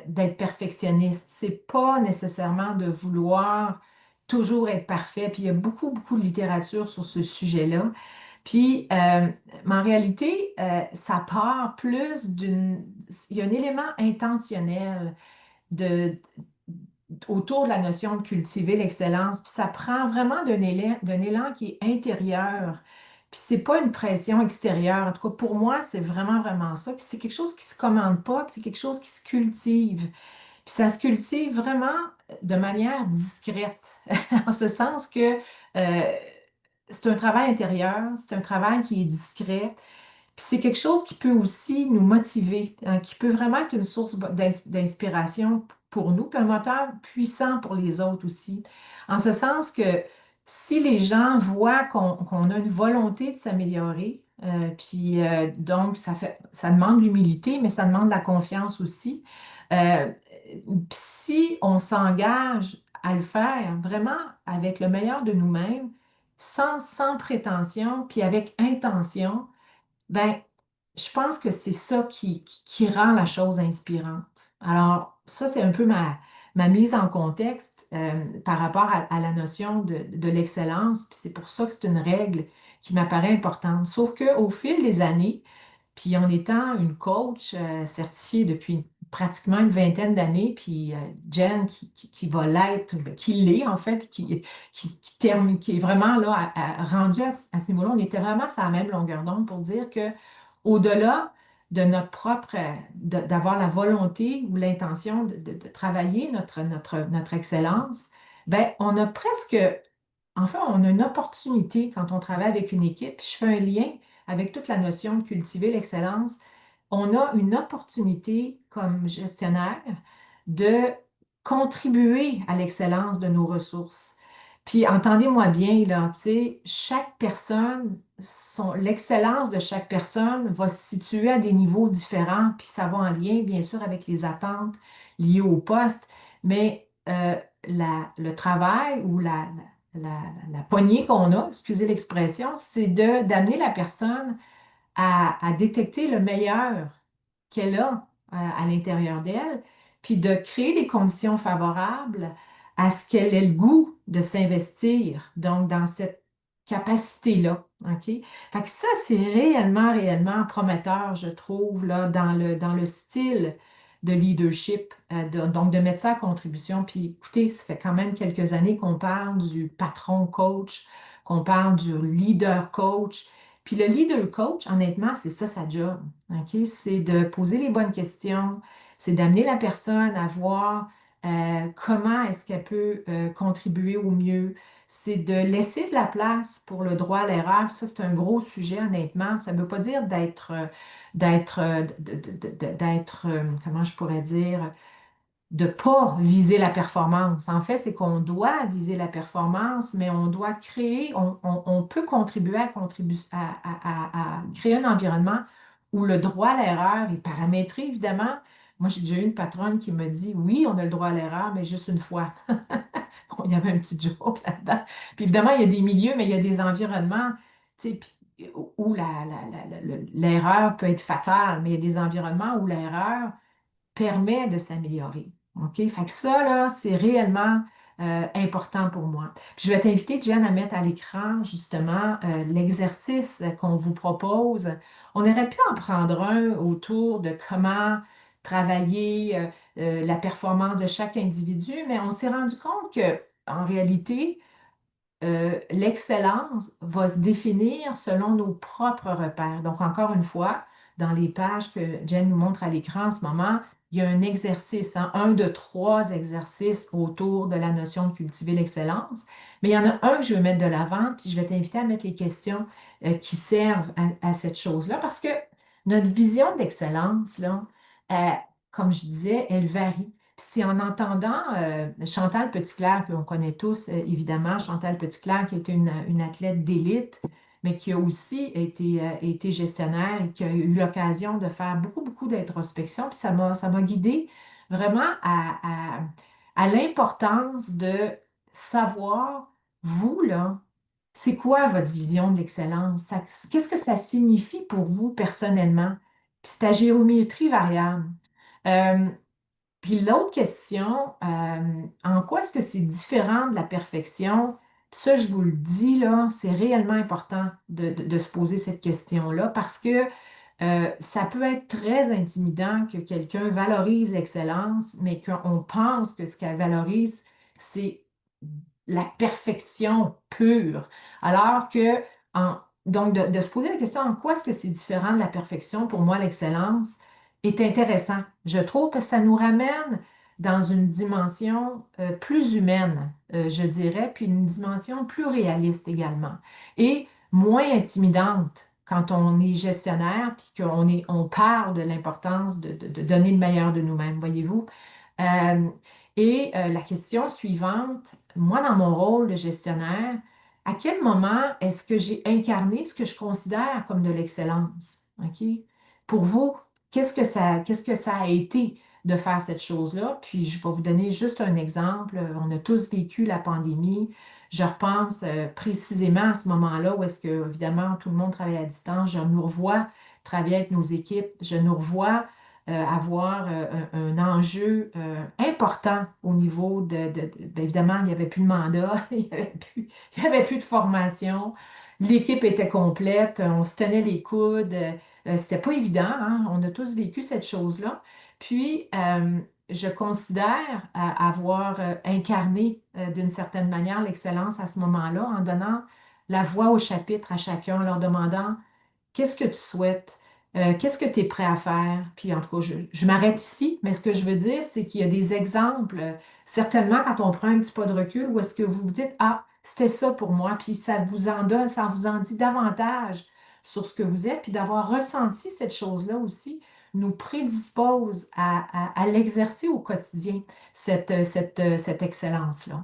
d'être perfectionniste, c'est pas nécessairement de vouloir toujours être parfait. Puis il y a beaucoup, beaucoup de littérature sur ce sujet-là. Puis, mais en réalité, ça part plus d'une... Il y a un élément intentionnel de, autour de la notion de cultiver l'excellence. Puis ça prend vraiment d'un élan qui est intérieur. Puis c'est pas une pression extérieure. En tout cas, pour moi, c'est vraiment, vraiment ça. Puis c'est quelque chose qui se commande pas, puis c'est quelque chose qui se cultive. Puis ça se cultive vraiment de manière discrète, en ce sens que c'est un travail intérieur, c'est un travail qui est discret. Puis c'est quelque chose qui peut aussi nous motiver, hein, qui peut vraiment être une source d'inspiration pour nous, puis un moteur puissant pour les autres aussi. En ce sens que si les gens voient qu'on a une volonté de s'améliorer, puis donc ça demande l'humilité, mais ça demande la confiance aussi. Puis si on s'engage à le faire vraiment avec le meilleur de nous-mêmes, sans prétention, puis avec intention, ben, je pense que c'est ça qui rend la chose inspirante. Alors, ça, c'est un peu ma mise en contexte par rapport à la notion de l'excellence. Puis c'est pour ça que c'est une règle qui m'apparaît importante. Sauf qu'au fil des années, puis en étant une coach certifiée depuis pratiquement une vingtaine d'années, puis Jen qui va l'être, ben, qui l'est en fait, puis qui est vraiment là, rendu à ce niveau-là, on était vraiment sur la même longueur d'onde pour dire que au-delà de notre propre, d'avoir la volonté ou l'intention de travailler notre excellence, ben, on a presque enfin, on a une opportunité quand on travaille avec une équipe. Puis je fais un lien avec toute la notion de cultiver l'excellence. On a une opportunité comme gestionnaire de contribuer à l'excellence de nos ressources. Puis entendez-moi bien, là, tu sais, chaque personne, l'excellence de chaque personne va se situer à des niveaux différents, puis ça va en lien, bien sûr, avec les attentes liées au poste, mais le travail ou la, la poignée qu'on a, excusez l'expression, c'est d'amener la personne à détecter le meilleur qu'elle a à l'intérieur d'elle, puis de créer des conditions favorables à ce qu'elle ait le goût de s'investir, donc dans cette capacité-là. OK? Fait que ça, c'est réellement, réellement prometteur, je trouve, là, dans le style de leadership, donc de mettre ça à contribution. Puis écoutez, ça fait quand même quelques années qu'on parle du patron coach, qu'on parle du leader coach. Puis le leader coach, honnêtement, c'est ça sa job. OK? C'est de poser les bonnes questions, c'est d'amener la personne à voir comment est-ce qu'elle peut contribuer au mieux. C'est de laisser de la place pour le droit à l'erreur. Ça, c'est un gros sujet, honnêtement. Ça ne veut pas dire comment je pourrais dire, de pas viser la performance. En fait, c'est qu'on doit viser la performance, mais on doit créer, on peut contribuer à créer un environnement où le droit à l'erreur est paramétré, évidemment. Moi, j'ai déjà eu une patronne qui me dit, oui, on a le droit à l'erreur, mais juste une fois. Bon, il y avait un petit joke là-dedans. Puis évidemment, il y a des milieux, mais il y a des environnements, tu sais, où l'erreur peut être fatale, mais il y a des environnements où l'erreur permet de s'améliorer. OK? Fait que ça, là, c'est réellement important pour moi. Puis je vais t'inviter, Jen, à mettre à l'écran justement l'exercice qu'on vous propose. On aurait pu en prendre un autour de comment travailler la performance de chaque individu, mais on s'est rendu compte que, en réalité, l'excellence va se définir selon nos propres repères. Donc, encore une fois, dans les pages que Jen nous montre à l'écran en ce moment, il y a un exercice, hein, un de trois exercices autour de la notion de cultiver l'excellence. Mais il y en a un que je veux mettre de l'avant, puis je vais t'inviter à mettre les questions qui servent à cette chose-là, parce que notre vision d'excellence, là, euh, comme je disais, elle varie. Puis c'est en entendant Chantal Petitclerc, qu'on connaît tous évidemment, Chantal Petitclerc qui était une athlète d'élite, mais qui a aussi été gestionnaire et qui a eu l'occasion de faire beaucoup, beaucoup d'introspection. Puis ça m'a guidée vraiment à l'importance de savoir, vous, là, c'est quoi votre vision de l'excellence? Qu'est-ce que ça signifie pour vous personnellement? Puis c'est à géométrie variable. Euh, Puis l'autre question, en quoi est-ce que c'est différent de la perfection? Puis ça, je vous le dis, là, c'est réellement important de se poser cette question-là parce que ça peut être très intimidant que quelqu'un valorise l'excellence, mais qu'on pense que ce qu'elle valorise, c'est la perfection pure. Alors que, donc, de se poser la question en quoi est-ce que c'est différent de la perfection, pour moi, l'excellence est intéressant. Je trouve que ça nous ramène dans une dimension plus humaine, je dirais, puis une dimension plus réaliste également. Et moins intimidante quand on est gestionnaire, puis on parle de l'importance de donner le meilleur de nous-mêmes, voyez-vous. Euh, la question suivante, moi, dans mon rôle de gestionnaire, à quel moment est-ce que j'ai incarné ce que je considère comme de l'excellence? OK? Pour vous, qu'est-ce que ça a été de faire cette chose-là? Puis, je vais vous donner juste un exemple. On a tous vécu la pandémie. Je repense précisément à ce moment-là où est-ce que, évidemment, tout le monde travaille à distance. Je nous revois travailler avec nos équipes. Je nous revois avoir un enjeu important au niveau ben, évidemment, il n'y avait plus de mandat, il y avait plus de formation, l'équipe était complète, on se tenait les coudes, c'était pas évident, hein. On a tous vécu cette chose-là. Puis, je considère avoir incarné d'une certaine manière l'excellence à ce moment-là en donnant la voix au chapitre à chacun, en leur demandant qu'est-ce que tu souhaites? Qu'est-ce que tu es prêt à faire? Puis en tout cas, je m'arrête ici, mais ce que je veux dire, c'est qu'il y a des exemples, certainement quand on prend un petit pas de recul, où est-ce que vous vous dites, ah, c'était ça pour moi, puis ça vous en donne, ça vous en dit davantage sur ce que vous êtes, puis d'avoir ressenti cette chose-là aussi nous prédispose à l'exercer au quotidien, cette excellence-là.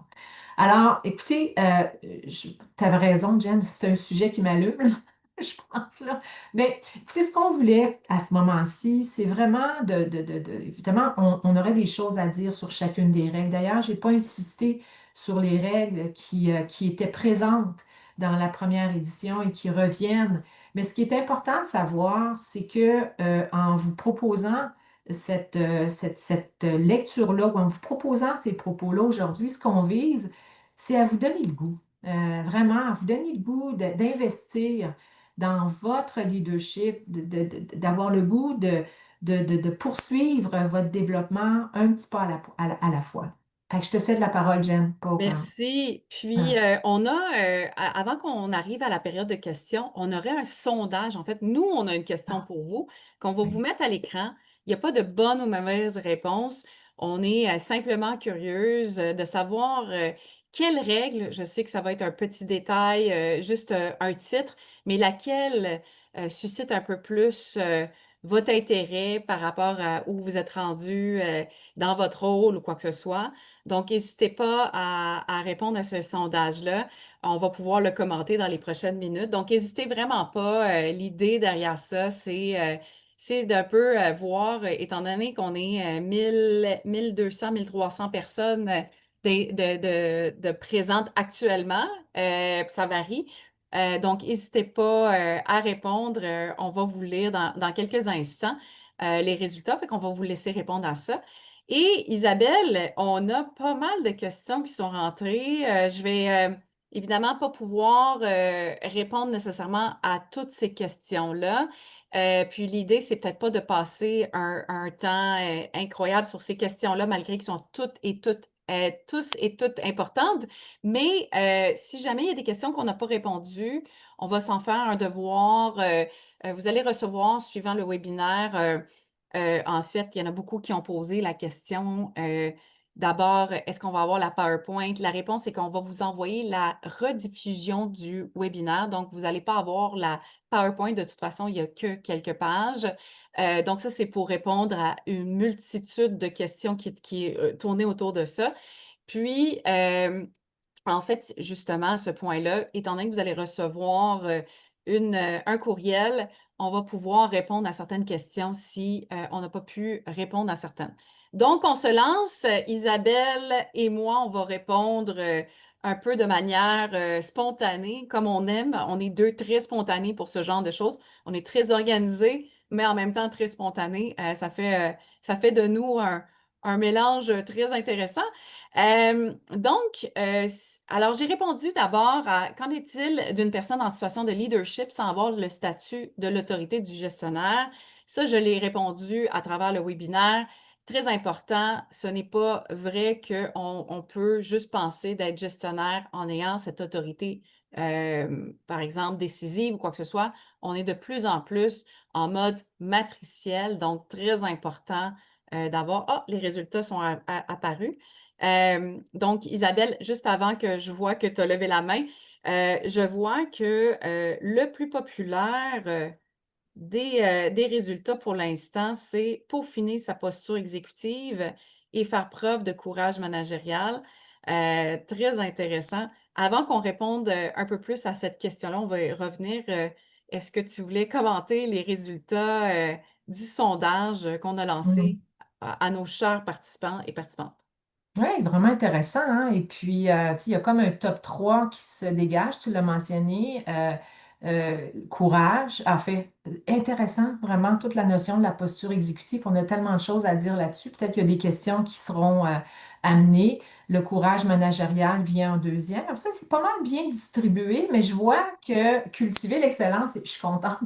Alors, écoutez, tu avais raison, Jen, c'est un sujet qui m'allume, là, je pense, là. Mais écoutez, ce qu'on voulait à ce moment-ci, c'est vraiment évidemment, on aurait des choses à dire sur chacune des règles. D'ailleurs, je n'ai pas insisté sur les règles qui étaient présentes dans la première édition et qui reviennent. Mais ce qui est important de savoir, c'est que en vous proposant cette lecture-là, ou en vous proposant ces propos-là aujourd'hui, ce qu'on vise, c'est à vous donner le goût, vraiment, à vous donner le goût d'investir dans votre leadership, d'avoir le goût de poursuivre votre développement un petit pas à la fois. Fait que je te cède la parole, Jen, pour... Merci. Puis, hein, on a, avant qu'on arrive à la période de questions, on aurait un sondage. En fait, nous, on a une question ah, pour vous qu'on va vous oui. mettre à l'écran. Il n'y a pas de bonne ou mauvaise réponse. On est simplement curieuse de savoir quelle règle, je sais que ça va être un petit détail, juste un titre, mais laquelle suscite un peu plus votre intérêt par rapport à où vous êtes rendu dans votre rôle ou quoi que ce soit. Donc, n'hésitez pas à répondre à ce sondage-là. On va pouvoir le commenter dans les prochaines minutes. Donc, n'hésitez vraiment pas. L'idée derrière ça, c'est d'un peu voir, étant donné qu'on est 1200, 1300 personnes de présentes actuellement, ça varie. Donc, n'hésitez pas à répondre. On va vous lire dans quelques instants les résultats, fait qu'on va vous laisser répondre à ça. Et Isabelle, on a pas mal de questions qui sont rentrées. Je vais évidemment pas pouvoir répondre nécessairement à toutes ces questions-là. Puis l'idée, c'est peut-être pas de passer un temps incroyable sur ces questions-là, malgré qu'elles sont toutes et toutes tous et toutes importantes, mais si jamais il y a des questions qu'on n'a pas répondues, on va s'en faire un devoir. Vous allez recevoir, suivant le webinaire, en fait, il y en a beaucoup qui ont posé la question. D'abord, est-ce qu'on va avoir la PowerPoint? La réponse est qu'on va vous envoyer la rediffusion du webinaire. Donc, vous n'allez pas avoir la PowerPoint. De toute façon, il n'y a que quelques pages. Donc, ça, c'est pour répondre à une multitude de questions qui est tournée autour de ça. Puis, en fait, justement, à ce point-là, étant donné que vous allez recevoir un courriel, on va pouvoir répondre à certaines questions si on n'a pas pu répondre à certaines. Donc, on se lance. Isabelle et moi, on va répondre un peu de manière spontanée, comme on aime. On est deux très spontanés pour ce genre de choses. On est très organisés, mais en même temps très spontanés. Ça fait de nous un mélange très intéressant. Alors j'ai répondu d'abord à qu'en est-il d'une personne en situation de leadership sans avoir le statut de l'autorité du gestionnaire? Ça, je l'ai répondu à travers le webinaire. Très important, ce n'est pas vrai qu'on peut juste penser d'être gestionnaire en ayant cette autorité, par exemple, décisive ou quoi que ce soit. On est de plus en plus en mode matriciel, donc très important d'avoir, ah, les résultats sont apparus. Donc, Isabelle, juste avant que je vois que tu as levé la main, je vois que le plus populaire des résultats pour l'instant, c'est peaufiner sa posture exécutive et faire preuve de courage managérial. Très intéressant. Avant qu'on réponde un peu plus à cette question-là, on va y revenir. Est-ce que tu voulais commenter les résultats du sondage qu'on a lancé Mm. à nos chers participants et participantes? Oui, vraiment intéressant, hein. Et puis, tu sais, il y a comme un top 3 qui se dégage, tu l'as mentionné. Courage, en fait, intéressant, vraiment, toute la notion de la posture exécutive. On a tellement de choses à dire là-dessus. Peut-être qu'il y a des questions qui seront amenées. Le courage managérial vient en deuxième. Alors ça, c'est pas mal bien distribué, mais je vois que cultiver l'excellence, et je suis contente,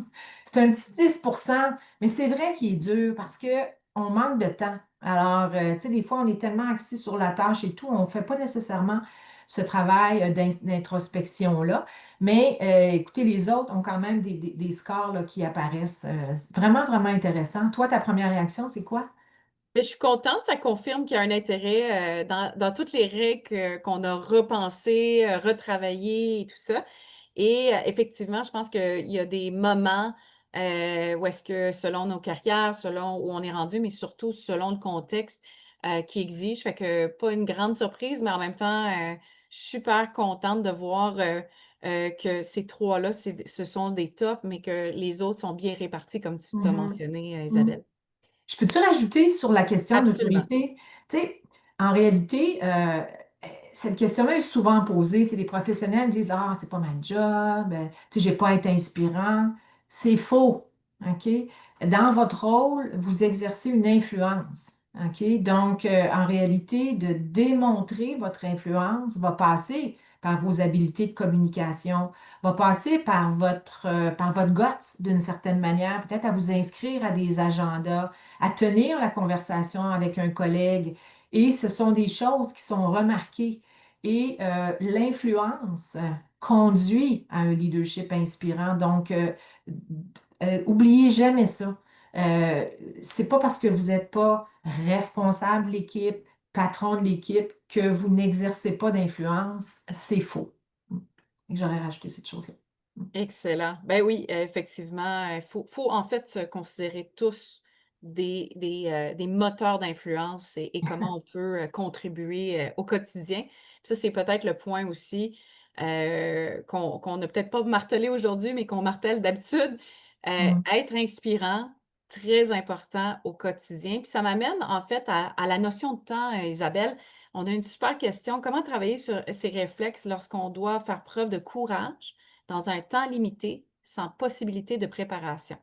c'est un petit 10%, mais c'est vrai qu'il est dur parce que on manque de temps. Alors, tu sais, des fois, on est tellement axé sur la tâche et tout, on ne fait pas nécessairement ce travail d'introspection-là. Mais écoutez, les autres ont quand même des scores là, qui apparaissent. Vraiment, vraiment intéressant. Toi, ta première réaction, c'est quoi? Mais je suis contente, ça confirme qu'il y a un intérêt dans toutes les règles qu'on a repensées, retravaillées et tout ça. Et effectivement, je pense qu'il y a des moments où est-ce que selon nos carrières, selon où on est rendu, mais surtout selon le contexte qui exige, fait que pas une grande surprise, mais en même temps, je suis super contente de voir que ces trois-là, ce sont des tops, mais que les autres sont bien répartis, comme tu t'as Mhm. mentionné, Mhm. Isabelle. Je peux-tu rajouter sur la question Absolument. d'autorité? Tu sais, en réalité, cette question-là est souvent posée. Tu sais, les professionnels disent, ah, c'est pas ma job, tu sais, j'ai pas à être inspirant. C'est faux. OK? Dans votre rôle, vous exercez une influence. OK? Donc, en réalité, de démontrer votre influence va passer par vos habiletés de communication, va passer par votre guts d'une certaine manière, peut-être à vous inscrire à des agendas, à tenir la conversation avec un collègue. Et ce sont des choses qui sont remarquées. Et l'influence conduit à un leadership inspirant. Donc, oubliez jamais ça. Euh, c'est pas parce que vous n'êtes pas responsable de l'équipe, patron de l'équipe, que vous n'exercez pas d'influence. C'est faux. J'aurais rajouté cette chose-là. Excellent. Ben oui, effectivement, faut en fait se considérer tous des moteurs d'influence et comment on peut contribuer au quotidien. Puis ça, c'est peut-être le point aussi qu'on n'a peut-être pas martelé aujourd'hui, mais qu'on martèle d'habitude. Mm. Être inspirant, très important au quotidien. Puis ça m'amène en fait à la notion de temps, Isabelle. On a une super question. Comment travailler sur ces réflexes lorsqu'on doit faire preuve de courage dans un temps limité, sans possibilité de préparation?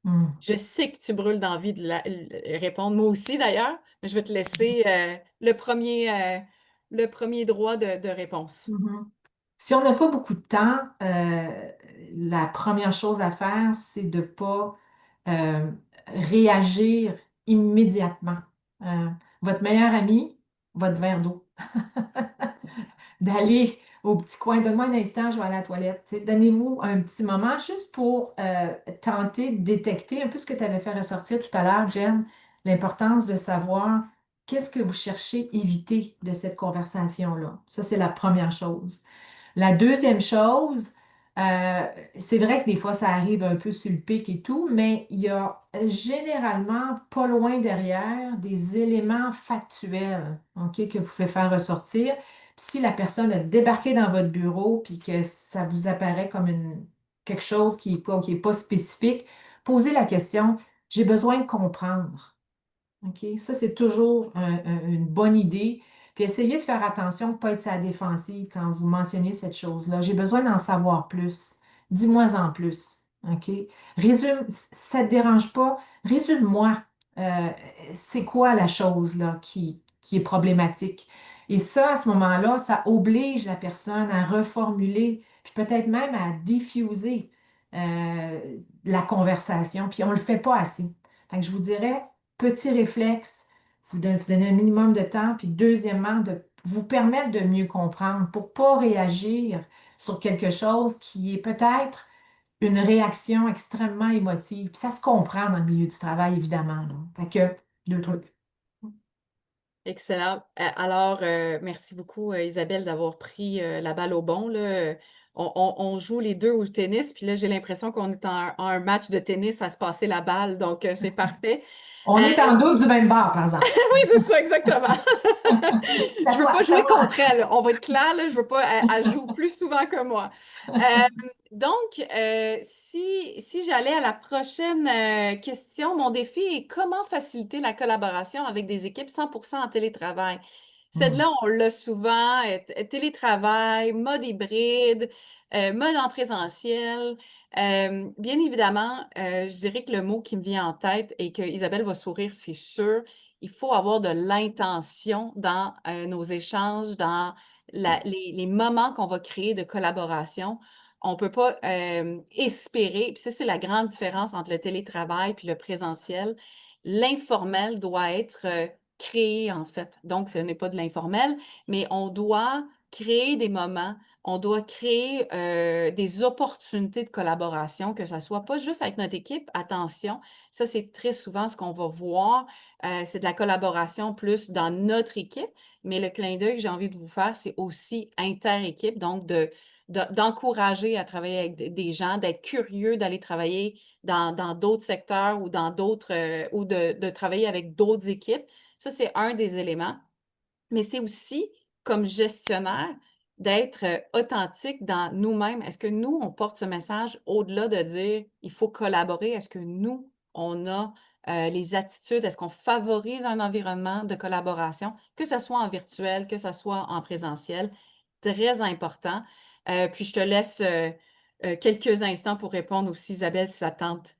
Mm. Je sais que tu brûles d'envie de répondre, moi aussi d'ailleurs, mais je vais te laisser le premier droit de réponse. Mhm. Si on n'a pas beaucoup de temps, la première chose à faire, c'est de ne pas euh, réagir immédiatement. Euh, Votre meilleur ami votre verre d'eau. D'aller au petit coin. Donne-moi un instant, je vais aller à la toilette. Tu sais, donnez-vous un petit moment juste pour tenter de détecter un peu ce que tu avais fait ressortir tout à l'heure, Jen, l'importance de savoir qu'est-ce que vous cherchez éviter de cette conversation-là. Ça, c'est la première chose. La deuxième chose, euh, c'est vrai que des fois ça arrive un peu sur le pic et tout, mais il y a généralement pas loin derrière des éléments factuels, OK, que vous pouvez faire ressortir. Puis si la personne a débarqué dans votre bureau puis que ça vous apparaît comme quelque chose qui est pas spécifique, posez la question, j'ai besoin de comprendre. OK? Ça, c'est toujours une bonne idée. Puis essayez de faire attention de ne pas être à la défensive quand vous mentionnez cette chose-là. J'ai besoin d'en savoir plus. Dis-moi en plus. OK? Résume, si ça ne te dérange pas, résume-moi. euh, c'est quoi la chose là, qui est problématique? Et ça, à ce moment-là, ça oblige la personne à reformuler, puis peut-être même à diffuser la conversation. Puis on ne le fait pas assez. Fait que je vous dirais, petit réflexe, se donner un minimum de temps, puis deuxièmement, de vous permettre de mieux comprendre pour pas réagir sur quelque chose qui est peut-être une réaction extrêmement émotive. Puis ça se comprend dans le milieu du travail, évidemment, là. Fait que, deux trucs. Excellent. Alors, merci beaucoup, Isabelle, d'avoir pris la balle au bon, là. On joue les deux au tennis, puis là, j'ai l'impression qu'on est en un match de tennis à se passer la balle, donc c'est parfait. On Euh, est en double du même bord, par exemple. oui, c'est ça, exactement. C'est à Je veux toi, pas c'est à jouer moi. contre elle. On va être clair, là, je veux pas elle joue plus souvent que moi. Donc, si j'allais à la prochaine question, mon défi est comment faciliter la collaboration avec des équipes 100% en télétravail. Hmm. Celle-là, on l'a souvent, télétravail, mode hybride, mode en présentiel. Bien évidemment, je dirais que le mot qui me vient en tête et que Isabelle va sourire, c'est sûr, il faut avoir de l'intention dans nos échanges, dans les moments qu'on va créer de collaboration. On ne peut pas espérer, puis ça, c'est la grande différence entre le télétravail puis le présentiel. L'informel doit être créé, en fait. Donc, ce n'est pas de l'informel, mais on doit créer des moments, on doit créer des opportunités de collaboration, que ça soit pas juste avec notre équipe. Attention, ça, c'est très souvent ce qu'on va voir. C'est de la collaboration plus dans notre équipe, mais le clin d'œil que j'ai envie de vous faire, c'est aussi inter-équipe, donc d'encourager à travailler avec des gens, d'être curieux d'aller travailler dans d'autres secteurs ou dans d'autres ou de travailler avec d'autres équipes. Ça, c'est un des éléments. Mais c'est aussi, comme gestionnaire, d'être authentique dans nous-mêmes. Est-ce que nous, on porte ce message au-delà de dire il faut collaborer? Est-ce que nous, on a les attitudes? Est-ce qu'on favorise un environnement de collaboration, que ce soit en virtuel, que ce soit en présentiel? Très important. Puis je te laisse quelques instants pour répondre aussi, Isabelle, si ça te tente.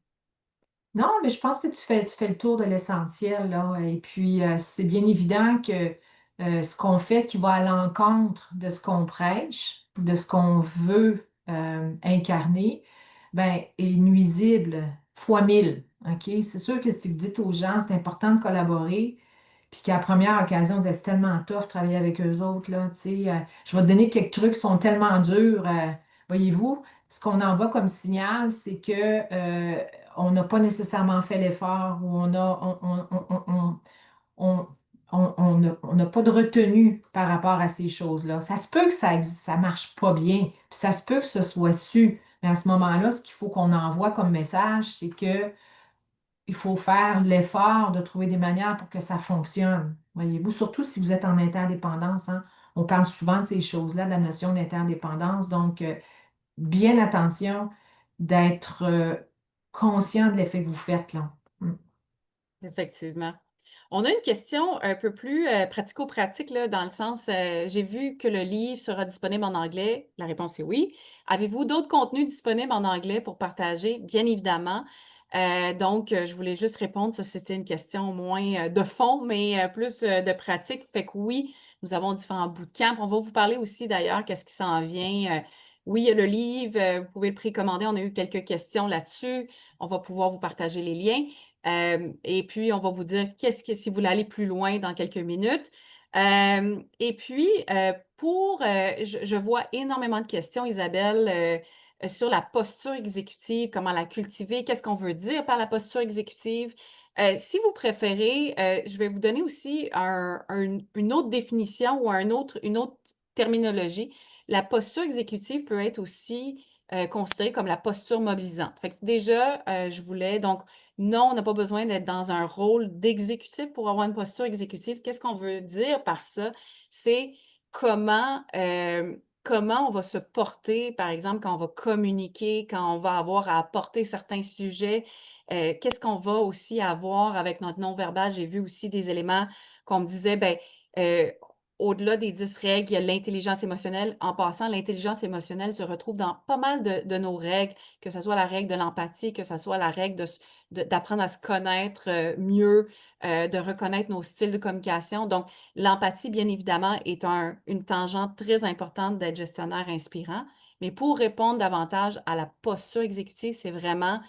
Non, mais je pense que tu fais le tour de l'essentiel, là. Et puis, c'est bien évident que ce qu'on fait qui va à l'encontre de ce qu'on prêche, de ce qu'on veut incarner, ben, est nuisible fois mille. OK? C'est sûr que si vous dites aux gens, c'est important de collaborer, puis qu'à la première occasion, vous dites, c'est tellement tough de travailler avec eux autres, là, tu sais, je vais te donner quelques trucs qui sont tellement durs, voyez-vous. Ce qu'on envoie comme signal, c'est que on n'a pas nécessairement fait l'effort ou on, on n'a pas de retenue par rapport à ces choses-là. Ça se peut que ça marche pas bien, puis ça se peut que ce soit su. Mais à ce moment-là, ce qu'il faut qu'on envoie comme message, c'est que il faut faire l'effort de trouver des manières pour que ça fonctionne. Voyez-vous, surtout si vous êtes en interdépendance, hein. On parle souvent de ces choses-là, de la notion d'interdépendance. Donc, bien attention d'être conscient de l'effet que vous faites, là. Mm. Effectivement. On a une question un peu plus pratico-pratique, là, dans le sens, j'ai vu que le livre sera disponible en anglais. La réponse est oui. Avez-vous d'autres contenus disponibles en anglais pour partager? Bien évidemment. Donc, je voulais juste répondre, ça c'était une question moins de fond, mais plus de pratique. Fait que oui, nous avons différents bootcamps. On va vous parler aussi d'ailleurs, qu'est-ce qui s'en vient. Oui, il y a le livre, vous pouvez le précommander. On a eu quelques questions là-dessus. On va pouvoir vous partager les liens. Et puis, on va vous dire qu'est-ce que, si vous voulez aller plus loin dans quelques minutes. Et puis, je vois énormément de questions, Isabelle, sur la posture exécutive, comment la cultiver, qu'est-ce qu'on veut dire par la posture exécutive. Si vous préférez, je vais vous donner aussi une autre définition ou une autre terminologie. La posture exécutive peut être aussi considérée comme la posture mobilisante. Fait que déjà, je voulais donc non, on n'a pas besoin d'être dans un rôle d'exécutif pour avoir une posture exécutive. Qu'est-ce qu'on veut dire par ça? C'est comment, comment on va se porter, par exemple, quand on va communiquer, quand on va avoir à apporter certains sujets. Qu'est-ce qu'on va aussi avoir avec notre non-verbal? J'ai vu aussi des éléments qu'on me disait, ben, euh, au-delà des 10 règles, il y a l'intelligence émotionnelle. En passant, l'intelligence émotionnelle se retrouve dans pas mal de nos règles, que ce soit la règle de l'empathie, que ce soit la règle d'apprendre à se connaître mieux, de reconnaître nos styles de communication. Donc, l'empathie, bien évidemment, est une tangente très importante d'être gestionnaire inspirant. Mais pour répondre davantage à la posture exécutive, c'est vraiment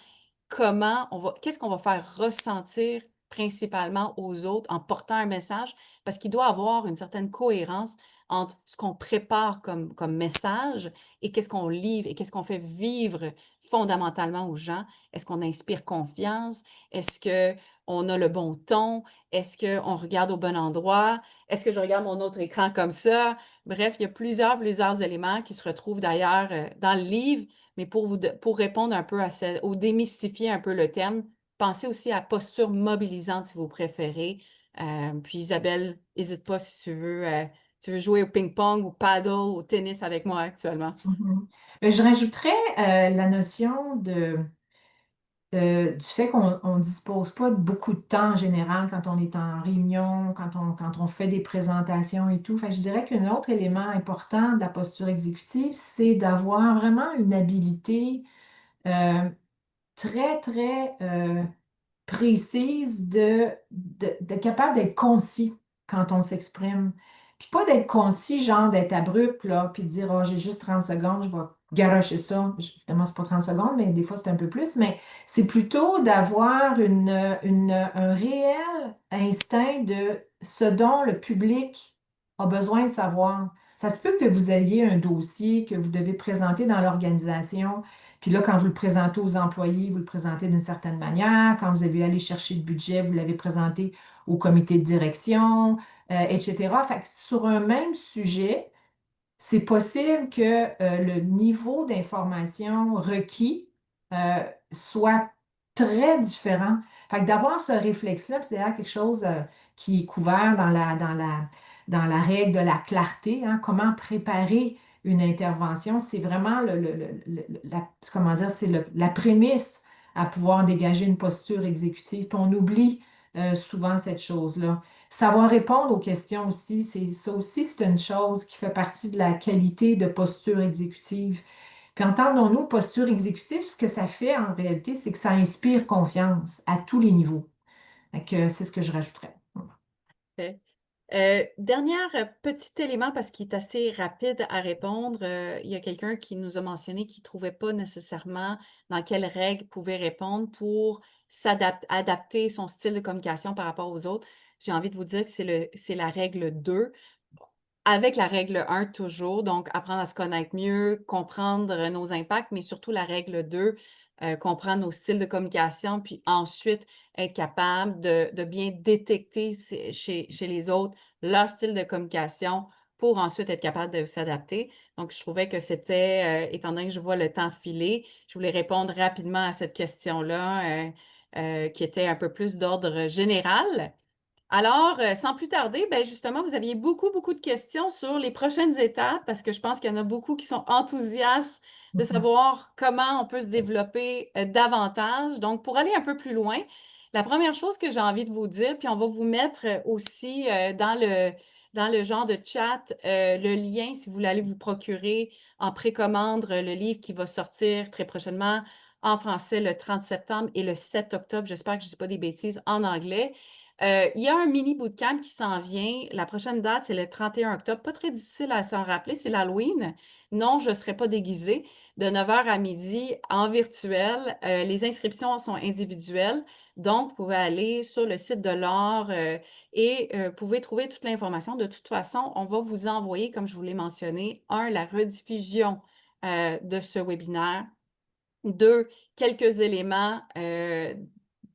qu'est-ce qu'on va faire ressentir principalement aux autres en portant un message, parce qu'il doit avoir une certaine cohérence entre ce qu'on prépare comme message et qu'est-ce qu'on livre et qu'est-ce qu'on fait vivre fondamentalement aux gens. Est-ce qu'on inspire confiance? Est-ce qu'on a le bon ton? Est-ce qu'on regarde au bon endroit? Est-ce que je regarde mon autre écran comme ça? Bref, il y a plusieurs éléments qui se retrouvent d'ailleurs dans le livre, mais pour répondre un peu ou démystifier un peu le terme, pensez aussi à posture mobilisante si vous préférez. Puis Isabelle, n'hésite pas si tu veux jouer au ping-pong, au paddle, au tennis avec moi actuellement. Mhm. Mais je rajouterais la notion du fait qu'on ne dispose pas de beaucoup de temps en général quand on est en réunion, quand on fait des présentations et tout. Fait que je dirais qu'un autre élément important de la posture exécutive, c'est d'avoir vraiment une habilité euh, très précise d'être capable d'être concis quand on s'exprime. Puis pas d'être concis, genre d'être abrupt, là, puis de dire, oh, j'ai juste 30 secondes, je vais garocher ça. Évidemment, c'est pas 30 secondes, mais des fois, c'est un peu plus. Mais c'est plutôt d'avoir un réel instinct de ce dont le public a besoin de savoir. Ça se peut que vous ayez un dossier que vous devez présenter dans l'organisation, puis là, quand vous le présentez aux employés, vous le présentez d'une certaine manière. Quand vous avez allé chercher le budget, vous l'avez présenté au comité de direction, etc. Fait que sur un même sujet, c'est possible que le niveau d'information requis euh, soit très différent. Fait que d'avoir ce réflexe-là, puis c'est là quelque chose qui est couvert dans la règle de la clarté, hein, comment préparer une intervention, c'est vraiment comment dire, c'est la prémisse à pouvoir dégager une posture exécutive. Puis on oublie souvent cette chose-là. Savoir répondre aux questions aussi, ça aussi, c'est une chose qui fait partie de la qualité de posture exécutive. Puis entendons-nous, posture exécutive, ce que ça fait en réalité, c'est que ça inspire confiance à tous les niveaux. Fait que c'est ce que je rajouterais. Fait. Dernier petit élément, parce qu'il est assez rapide à répondre, il y a quelqu'un qui nous a mentionné qu'il ne trouvait pas nécessairement dans quelles règles il pouvait répondre pour adapter son style de communication par rapport aux autres. J'ai envie de vous dire que c'est la règle 2 avec la règle 1 toujours, donc apprendre à se connaître mieux, comprendre nos impacts, mais surtout la règle 2, comprendre nos styles de communication, puis ensuite être capable de bien détecter chez les autres leur style de communication pour ensuite être capable de s'adapter. Donc, je trouvais que c'était, étant donné que je vois le temps filer, je voulais répondre rapidement à cette question-là, qui était un peu plus d'ordre général. Alors, sans plus tarder, ben justement, vous aviez beaucoup de questions sur les prochaines étapes parce que je pense qu'il y en a beaucoup qui sont enthousiastes de Mhm. savoir comment on peut se développer davantage. Donc, pour aller un peu plus loin, la première chose que j'ai envie de vous dire, puis on va vous mettre aussi dans le genre de chat le lien si vous voulez aller vous procurer en précommande le livre qui va sortir très prochainement en français le 30 septembre et le 7 octobre. J'espère que je ne dis pas des bêtises en anglais. Il y a un mini bootcamp qui s'en vient. La prochaine date, c'est le 31 octobre. Pas très difficile à s'en rappeler, c'est l'Halloween. Non, je ne serai pas déguisée. De 9 heures à midi en virtuel. Les inscriptions sont individuelles. Donc, vous pouvez aller sur le site de l'art et pouvez trouver toute l'information. De toute façon, on va vous envoyer, comme je vous l'ai mentionné, la rediffusion de ce webinaire. Deux, quelques éléments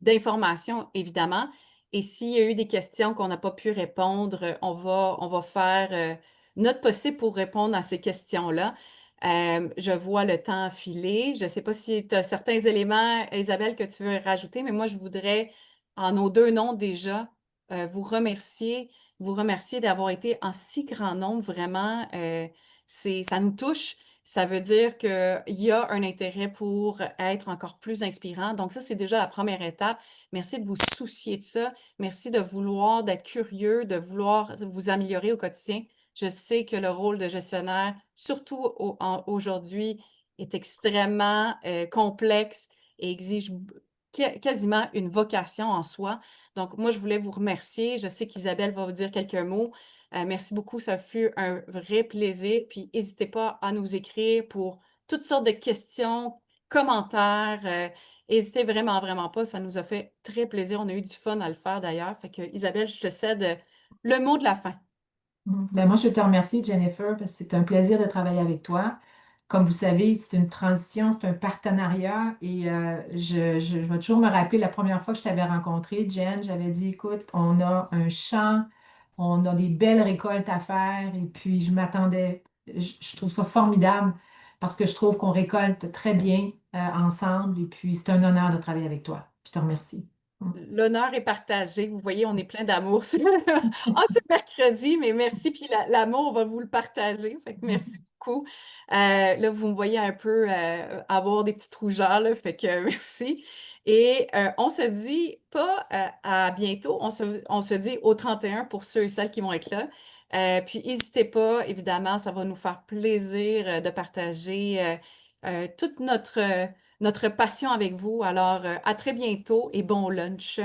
d'information, évidemment. Et s'il y a eu des questions qu'on n'a pas pu répondre, on va faire notre possible pour répondre à ces questions-là. Je vois le temps filer. Je ne sais pas si tu as certains éléments, Isabelle, que tu veux rajouter, mais moi, je voudrais, en nos deux noms déjà, vous remercier d'avoir été en si grand nombre. Vraiment, ça nous touche. Ça veut dire qu'il y a un intérêt pour être encore plus inspirant. Donc, ça, c'est déjà la première étape. Merci de vous soucier de ça. Merci de vouloir, d'être curieux, de vouloir vous améliorer au quotidien. Je sais que le rôle de gestionnaire, surtout aujourd'hui, est extrêmement complexe et exige quasiment une vocation en soi. Donc, moi, je voulais vous remercier. Je sais qu'Isabelle va vous dire quelques mots. Merci beaucoup, ça fut un vrai plaisir. Puis n'hésitez pas à nous écrire pour toutes sortes de questions, commentaires. N'hésitez vraiment, vraiment pas. Ça nous a fait très plaisir. On a eu du fun à le faire d'ailleurs. Fait que Isabelle, je te cède le mot de la fin. Ben moi, je te remercie, Jennifer, parce que c'est un plaisir de travailler avec toi. Comme vous savez, c'est une transition, c'est un partenariat et je vais toujours me rappeler la première fois que je t'avais rencontré, Jen, j'avais dit, écoute, on a un champ, on a des belles récoltes à faire et puis je m'attendais, je trouve ça formidable parce que je trouve qu'on récolte très bien ensemble et puis c'est un honneur de travailler avec toi. Je te remercie. L'honneur est partagé. Vous voyez, on est plein d'amour. Ah, c'est mercredi, mais merci. Puis l'amour, on va vous le partager. Fait que merci beaucoup. Là, vous me voyez un peu avoir des petites rougeurs, là, fait que merci. Et on se dit pas à bientôt, on se dit au 31 pour ceux et celles qui vont être là. Puis n'hésitez pas, évidemment, ça va nous faire plaisir de partager toute notre passion avec vous. Alors, à très bientôt et bon lunch.